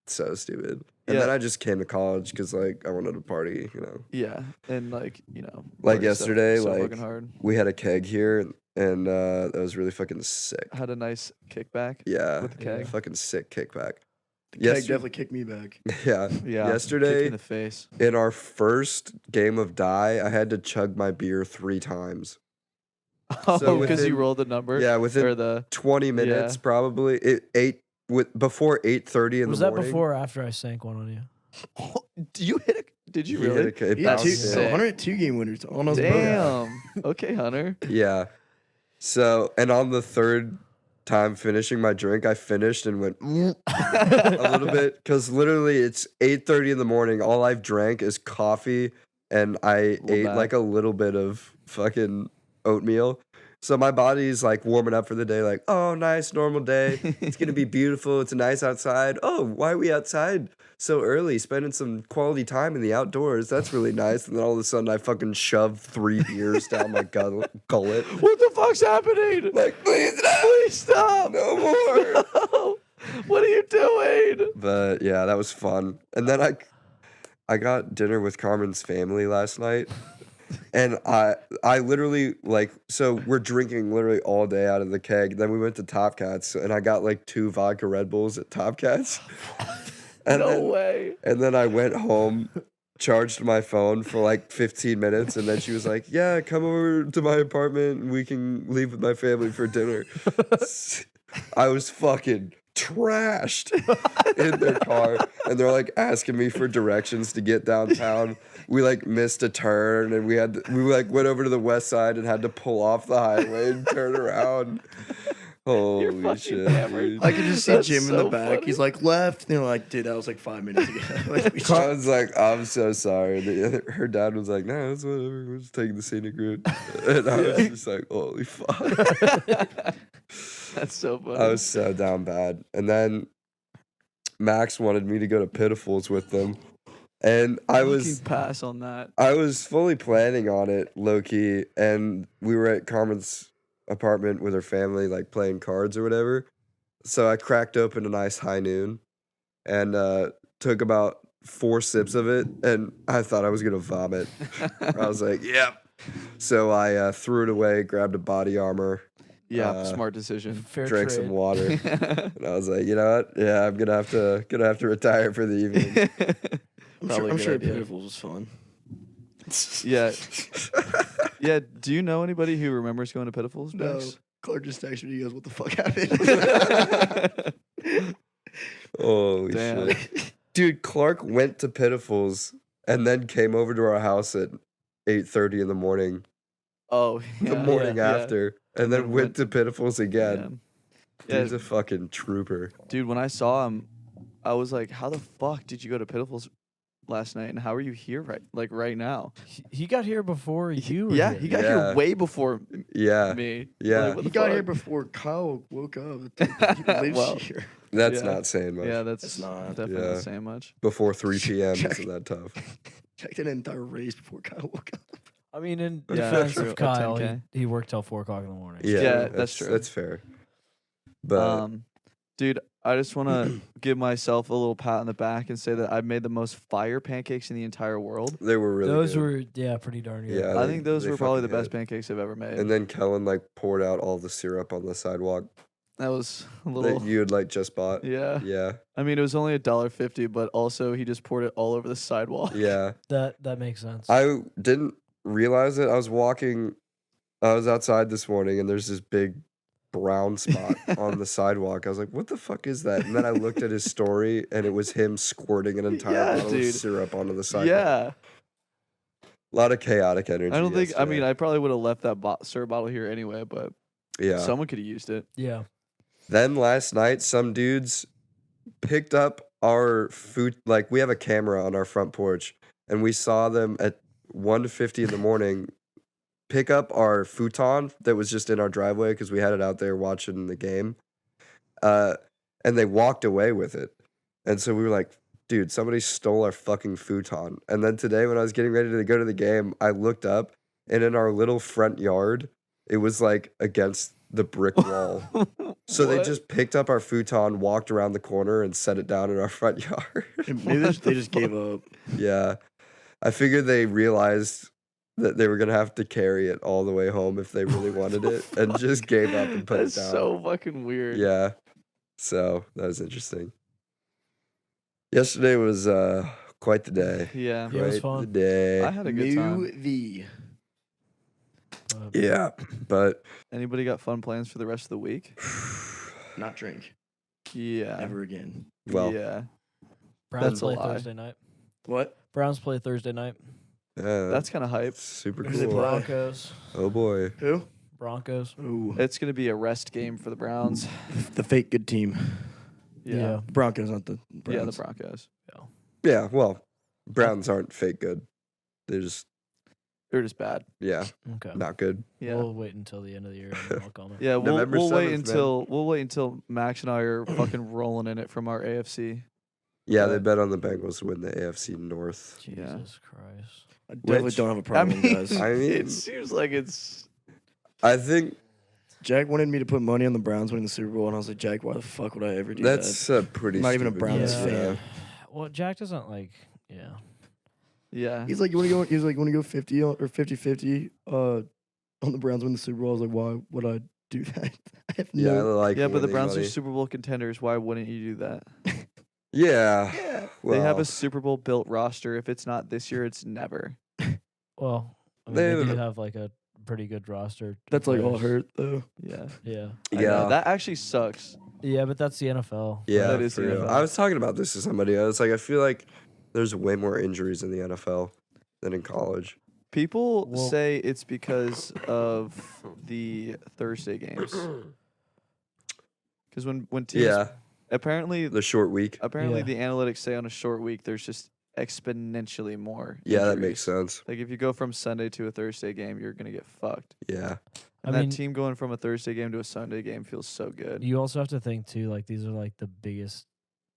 so stupid. And Yeah. then I just came to college because like I wanted to party, Yeah. And like, Like party yesterday, so like, fucking hard. We had a keg here, and that was really fucking sick. Had a nice kickback. Yeah, with the keg. fucking sick kickback. The keg Yes, definitely kicked me back. Yeah, Yeah. Kicked me yesterday in the face. in our first game of die, I had to chug my beer 3 times. Oh, So because you within- rolled the number? Yeah, within Or the 20 minutes Yeah. probably. Before 8:30 in Was the that morning. before or after I sank one on you? Do you hit a, did you He hit really? a keg. It He had bounced two, in. sick. Hunter had 2 game winners on us both. Damn. Okay, Hunter. Yeah. So, and on the 3rd time finishing my drink, I finished and went a little bit because literally it's 8:30 in the morning. All I've drank is coffee, and I ate back. like a little bit of fucking oatmeal. So my body's like warming up for the day. Like, oh, nice normal day. It's gonna be beautiful. It's nice outside. Oh, why are we outside so early? Spending some quality time in the outdoors. That's really nice. And then all of a sudden, I fucking shoved 3 beers down my gullet. What the fuck's happening? Like, please Please stop. no more. No. What are you doing? But yeah, that was fun. And then I got dinner with Carmen's family last night. And I literally so we're drinking literally all day out of the keg. Then we went to Top Cats and I got like 2 vodka Red Bulls at Top Cats. And No then, way. And then I went home, charged my phone for like 15 minutes, and then she was like, "Yeah, come over to my apartment and we can leave with my family for dinner." I was fucking trashed in their car, and they're like asking me for directions to get downtown. We like missed a turn, and we like went over to the west side and had to pull off the highway and turn around. Holy fucking shit, hammered. dude. I could just see That's Jim in the so back. funny. He's like, left. And they're like, dude, that was like 5 minutes ago. Like, we I was like, I'm so sorry. Her dad was like, no, it's whatever. We're just taking the scenic route. And I was just like, holy fuck. That's so funny. I was so down bad. And then Max wanted me to go to Pitifuls with them. And I was pass on that. fully planning on it, low key. And we were at Carmen's apartment with her family, like playing cards or whatever. So I cracked open a nice high noon and took about 4 sips of it. And I thought I was going to vomit. I was like, yep. So I threw it away, grabbed a body armor. Yeah, smart decision. Fair Drank trade. some water, and I was like, you know what? Yeah, I'm gonna have to retire for the evening. Probably I'm a sure good idea. Pitiful was fun. Yeah. Yeah. Do you know anybody who remembers going to Pitifuls? No, Max? Clark just texted me. He goes, what the fuck happened? Holy Damn. shit, dude! Clark went to Pitifuls and then came over to our house at 8:30 in the morning, Oh, yeah. the morning yeah. after, and then went to Pitifuls again. Yeah. He's a fucking trooper. Dude, when I saw him, I was like, how the fuck did you go to Pitifuls last night? And how are you here right now? He got here before you were Yeah, here. he got Yeah. here way before Yeah, me. yeah. Like, what He the got here fuck? before Kyle woke up. It's like, he lives Well, here. that's Yeah. not saying much. Yeah, that's It's not. definitely Yeah. not saying much. Before 3 p.m. Check. isn't that tough? Checked an entire race before Kyle woke up. I mean, in Yeah, defense true. of At Kyle, 10K. he worked till 4 o'clock in the morning. Yeah, that's true. That's fair. But Dude, I just want to give myself a little pat on the back and say that I made the most fire pancakes in the entire world. they were really Those good. were pretty darn good. Yeah, I they- think those they were probably the fucking hit best it. pancakes I've ever made. And then Kellen like poured out all the syrup on the sidewalk that was a that little. you had like just bought. Yeah. Yeah, I mean, it was only $1.50, but also he just poured it all over the sidewalk. yeah. That makes sense. I didn't realize it. I was outside this morning and there's this big brown spot on the sidewalk. I was like, what the fuck is that? And then I looked at his story and it was him squirting an entire Yeah, bottle dude. of syrup onto the sidewalk. Yeah. A lot of chaotic energy. I don't think, I mean, yesterday. I probably would have left that syrup bottle here anyway, but yeah. someone could have used it. yeah. Then last night, some dudes picked up our food. Like we have a camera on our front porch, and we saw them at 1:50 in the morning pick up our futon that was just in our driveway because we had it out there watching the game. And they walked away with it, and so we were like, "Dude, somebody stole our fucking futon." And then today, when I was getting ready to go to the game, I looked up, and in our little front yard, it was like against the brick wall. So they What? just picked up our futon, walked around the corner, and set it down in our front yard. Maybe they just gave up. Yeah. I figured they realized that they were going to have to carry it all the way home if they really wanted it and just gave up and put That's it down. so fucking weird. Yeah. So that was interesting. Yesterday was quite the day. Yeah. Yeah, it was Quite the fun. day. I had a good time. New the. Yeah. But Anybody got fun plans for the rest of the week? Not drink. Yeah. Ever again. well, Yeah. Browns That's a play lie. Thursday night. What? Browns play Thursday night. That's kind of hype. super Who's they cool. play? Broncos. Oh boy. Who? Broncos. Ooh. It's going to be a rest game for the Browns. The fake good team. Yeah. Broncos, not the Yeah, Browns. the Broncos. Yeah. Well, Browns aren't fake good. They're just, They're just bad. yeah, Okay. not good. Yeah. We'll wait until the end of the year and then I'll comment. Yeah, we'll November wait 7th, until Max and I are fucking rolling in it from our AFC. Yeah, they bet on the Bengals to win the AFC North. Jesus Yeah. Christ. I definitely Which- don't have a problem, guys. I mean- it seems like it's I think Jack wanted me to put money on the Browns winning the Super Bowl, and I was like, Jack, why the fuck would I ever do that's that? a pretty. I'm not even a stupid Browns move. fan. Well, Jack doesn't like. Yeah. yeah. He's like, you want to go? He's like, you want to go 50 or 50-50 on the Browns win the Super Bowl? I was like, why would I do that? I have Yeah, I no. like. Yeah, but the winning Browns are money. Super Bowl contenders. Why wouldn't you do that? Yeah. Yeah. Well, They have a Super Bowl built roster. If it's not this year, it's never. Well, I mean, They they have do a- have like a pretty good roster. of That's like all players. hurt though. Yeah. Yeah. I know. Yeah. That actually sucks. Yeah, but that's the NFL. Yeah, That is for the real. NFL. I was talking about this to somebody. I was like, I feel like there's way more injuries in the NFL than in college. People Well- say it's because of the Thursday games. Because when teams Yeah, apparently the short week. Yeah. the analytics say on a short week there's just exponentially more. Yeah, that injuries. makes sense. Like if you go from Sunday to a Thursday game, you're gonna get fucked. Yeah. And I that mean, team going from a Thursday game to a Sunday game feels so good. you also have to think too, like these are like the biggest,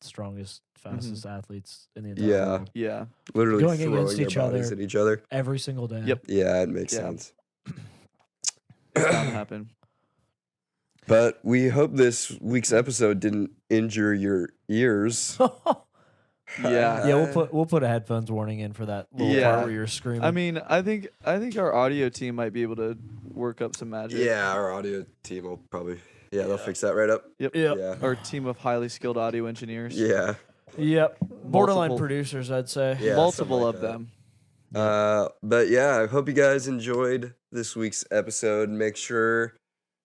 strongest, fastest athletes in the entire Yeah. world. Yeah. Literally Going throwing against their each bodies other. at each other. Every single day. Yep. Yeah, it makes Yeah. sense. It's bound to happen. But we hope this week's episode didn't injure your ears. Yeah. Yeah, we'll put a headphones warning in for that little Yeah. part where you're screaming. I mean, I think our audio team might be able to work up some magic. Yeah, our audio team will probably. Yeah, they'll fix that right up. Yep. Yep. Yeah. Our team of highly skilled audio engineers. Yeah. Yep. Borderline Multiple- producers, I'd say. Yeah, Multiple something of like that. them. But yeah, I hope you guys enjoyed this week's episode. Make sure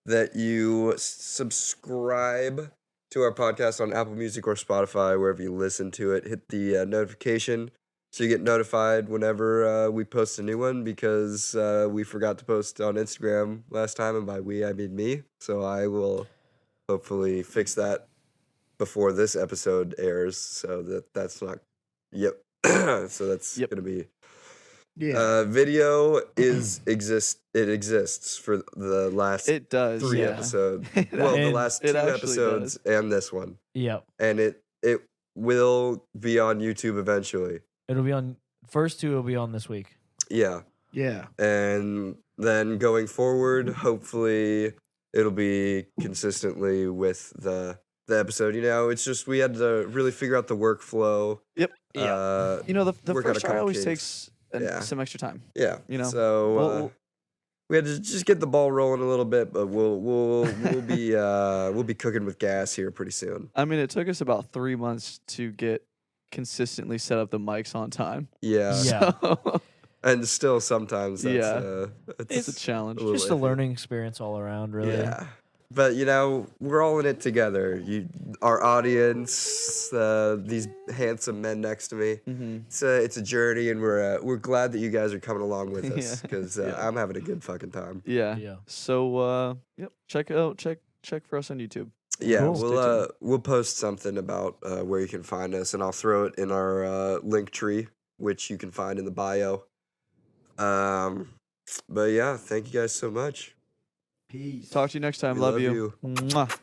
that you subscribe to our podcast on Apple Music or Spotify, wherever you listen to it. Hit the notification so you get notified whenever we post a new one, because we forgot to post on Instagram last time, and by we I mean me. So I will hopefully fix that before this episode airs, so that's not. Yep. So that's Yep. gonna be. Yeah. Video exists for the last It does. 3 yeah. episodes. It Well, the And last it 2 actually episodes and this one. Yep. And it will be on YouTube eventually. It'll be on first two will be on this week. Yeah. Yeah. And then going forward, hopefully it'll be consistently with the episode. You know, it's just we had to really figure out the workflow. Yep. Yeah. You know, the Work out a first try couple always kinks. takes Yeah. some extra time. Yeah. You know, So Well, we had to just get the ball rolling a little bit, but we'll be cooking with gas here pretty soon. I mean, it took us about 3 months to get consistently set up the mics on time. Yeah. Yeah. So, And still sometimes that's Yeah. it's it's a challenge. a little Just a iffy. learning experience all around, really. Yeah. But you know, we're all in it together. Our audience, these handsome men next to me. Mm-hmm. It's a journey, and we're glad that you guys are coming along with us, Yeah. because Yeah. I'm having a good fucking time. Yeah. Yeah. So, yep. Check for us on YouTube. Yeah, Cool. Stay we'll post something about where you can find us, and I'll throw it in our link tree, which you can find in the bio. But yeah, thank you guys so much. Peace. Talk to you next time. We Love love you. Mwah.